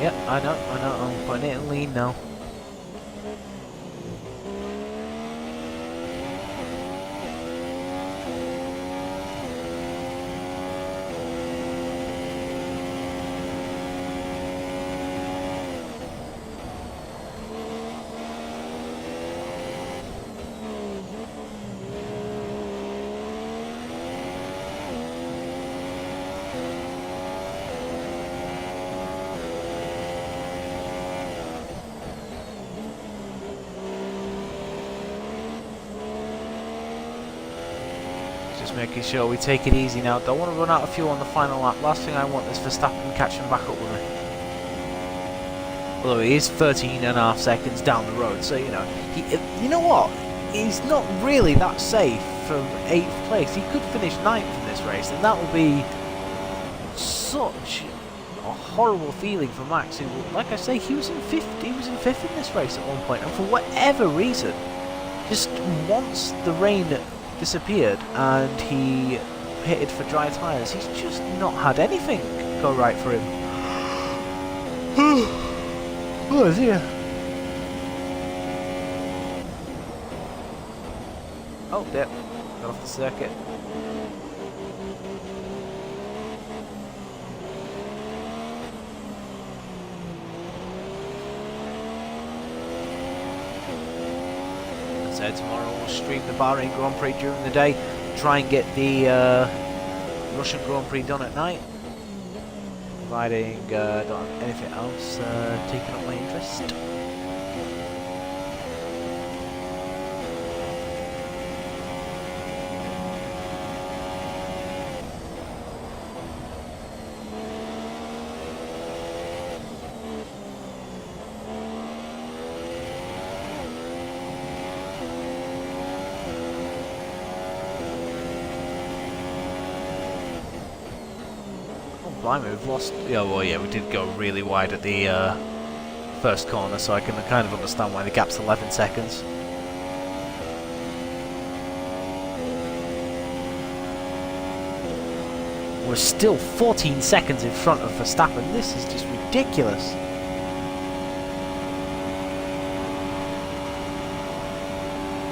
Yep, I know, I'm putting it in lean now. Just making sure we take it easy now. Don't want to run out of fuel on the final lap. Last thing I want is Verstappen catching back up with me. Although he is 13.5 seconds down the road, so you know, you know what? He's not really that safe from 8th place. He could finish 9th in this race, and that will be such a horrible feeling for Max, who, like I say, he was in 5th. He was in 5th in this race at one point, and for whatever reason, just once the rain disappeared and he pitted for dry tyres, he's just not had anything go right for him. Oh dear. Oh dear, got off the circuit. So tomorrow we'll stream the Bahrain Grand Prix during the day, try and get the Russian Grand Prix done at night, providing don't have anything else taking up my interest. Blimey, we've lost. Yeah, well, yeah, we did go really wide at the first corner, so I can kind of understand why the gap's 11 seconds. We're still 14 seconds in front of Verstappen. This is just ridiculous.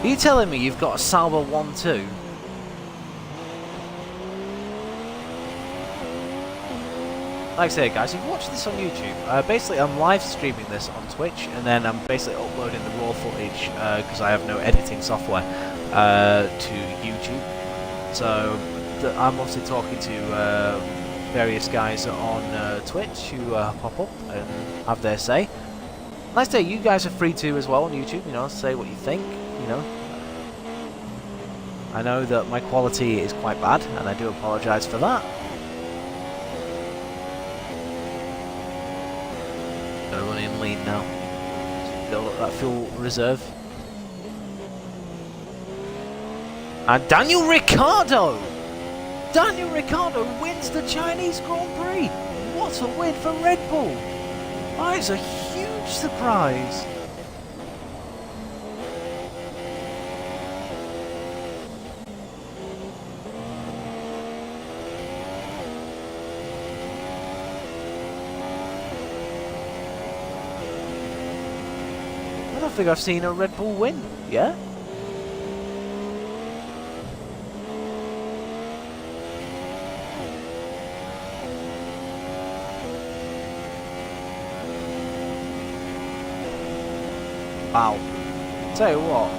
Are you telling me you've got a Sauber 1-2? Like I say, guys, if you watch this on YouTube, basically I'm live streaming this on Twitch, and then I'm basically uploading the raw footage, because I have no editing software, to YouTube. So I'm obviously talking to various guys on Twitch who pop up and have their say. Like I say, you guys are free to as well on YouTube, you know, say what you think, you know. I know that my quality is quite bad, and I do apologise for that. Gonna run in lean now. Build up that fuel reserve. And Daniel Ricciardo! Daniel Ricciardo wins the Chinese Grand Prix! What a win for Red Bull! That is a huge surprise! I don't think I've seen a Red Bull win yet. Wow. Tell you what,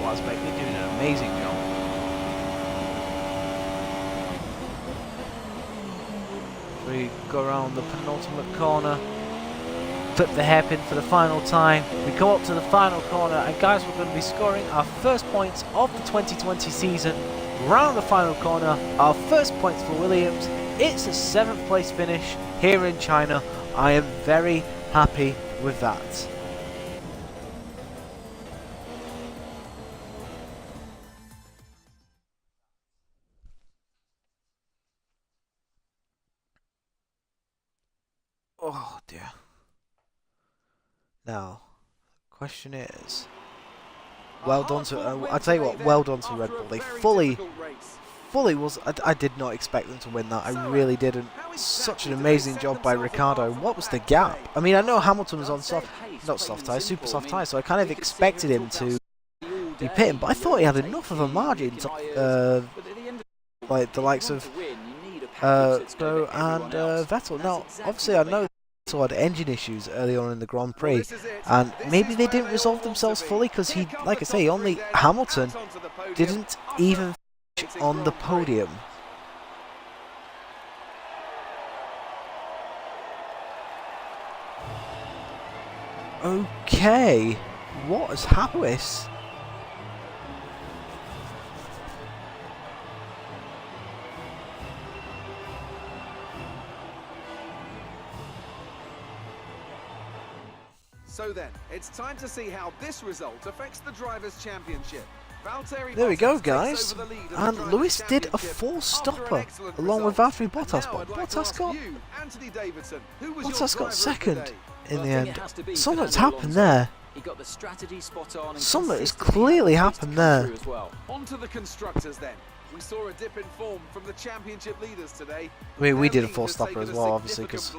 lads, mate, you're doing an amazing job. We go around the penultimate corner, flip the hairpin for the final time. We go up to the final corner, and guys, we're going to be scoring our first points of the 2020 season. Round the final corner, our first points for Williams. It's a 7th place finish here in China. I am very happy with that. Oh dear. Now, question is, well done to. I tell you what, well done to Red Bull. They fully was. I did not expect them to win that. I really didn't. Such an amazing job by Ricciardo. What was the gap? I mean, I know Hamilton was on not soft tyres, super soft tyres, so I kind of expected him to be pitting, but I thought he had enough of a margin to, like the likes of Stroll and Vettel. Now, obviously, I know Vettel had engine issues early on in the Grand Prix, and maybe they didn't resolve themselves fully because he, like I say, Hamilton didn't even finish on the podium. Okay, what has happened? So then, it's time to see how this result affects the Drivers' Championship. There we go, guys. And Lewis did a full stopper along with Valtteri Bottas, but Bottas got second in the end. Something's happened there. Something has clearly happened there. On to the constructors then. We saw a dip in form from the championship leaders today. I mean, we did a full stopper as well, obviously, because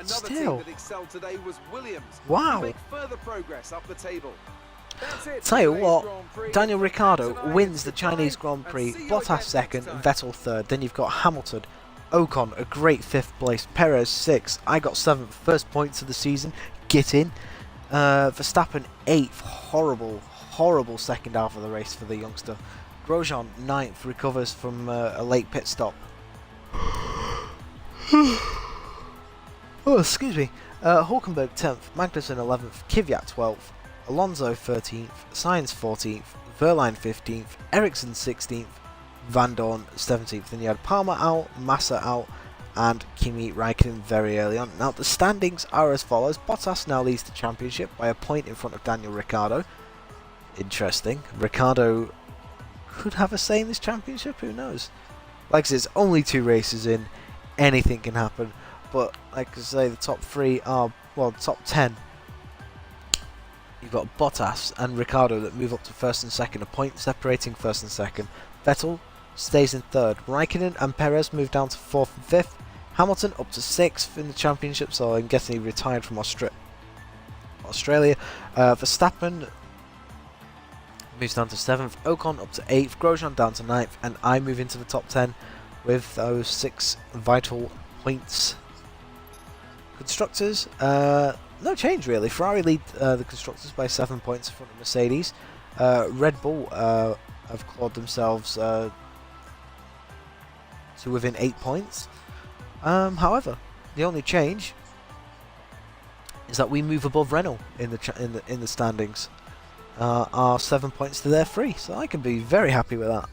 still, wow. Further progress up the table. Tell you what, Daniel Ricciardo wins the Chinese Grand Prix, Bottas second, and Vettel third. Then you've got Hamilton, Ocon, a great 5th place, Perez 6th, I got 7th, first points of the season, get in. Verstappen 8th, horrible second half of the race for the youngster. Grosjean 9th, recovers from a late pit stop. Oh, excuse me. Hulkenberg 10th, Magnussen 11th, Kvyat 12th, Alonso 13th, Sainz 14th, Verline 15th, Ericsson 16th, Van Dorn 17th. Then you had Palmer out, Massa out, and Kimi Räikkönen very early on. Now the standings are as follows. Bottas now leads the championship by a point in front of Daniel Ricciardo. Interesting. Ricciardo could have a say in this championship, who knows? Like I said, it's only 2 races in, anything can happen. But like I say, the top 3 are, well, the top 10. You've got Bottas and Ricciardo that move up to 1st and 2nd, a point separating 1st and 2nd. Vettel stays in 3rd. Raikkonen and Perez move down to 4th and 5th. Hamilton up to 6th in the championship, so I'm guessing he retired from Australia. Verstappen moves down to 7th. Ocon up to 8th. Grosjean down to 9th. And I move into the top 10 with those 6 vital points. Constructors, no change really. Ferrari lead the constructors by 7 points in front of Mercedes. Red Bull have clawed themselves to within 8 points. However, the only change is that we move above Renault in the standings. Are 7 points to their 3, so I can be very happy with that.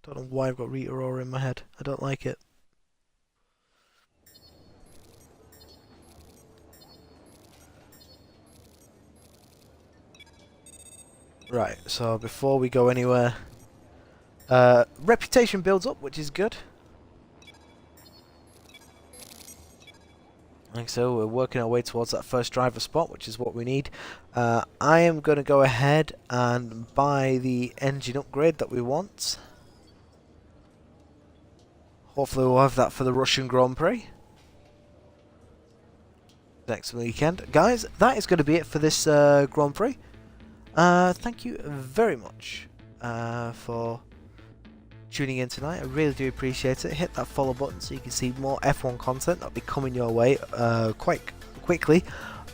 Don't know why I've got Rita Ora in my head. I don't like it. Right, so before we go anywhere, reputation builds up, which is good. Like so, we're working our way towards that first driver spot, which is what we need. I am going to go ahead and buy the engine upgrade that we want. Hopefully we'll have that for the Russian Grand Prix next weekend. Guys, that is going to be it for this Grand Prix. Thank you very much for tuning in tonight. I really do appreciate it. Hit that follow button so you can see more F1 content that'll be coming your way quite quickly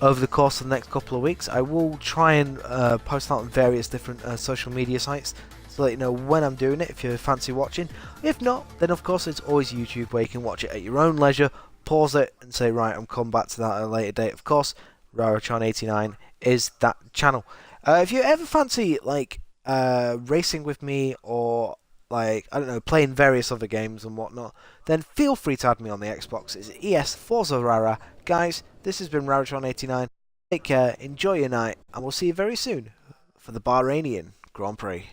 over the course of the next couple of weeks. I will try and post out on various different social media sites to let you know when I'm doing it if you fancy watching. If not, then of course it's always YouTube where you can watch it at your own leisure, pause it and say, right, I'm coming back to that at a later date. Of course, Rarotron89 is that channel. If you ever fancy like racing with me or like, I don't know, playing various other games and whatnot, then feel free to add me on the Xbox. It's ES Forza Rara. Guys, this has been Rarotron89. Take care, enjoy your night, and we'll see you very soon for the Bahrainian Grand Prix.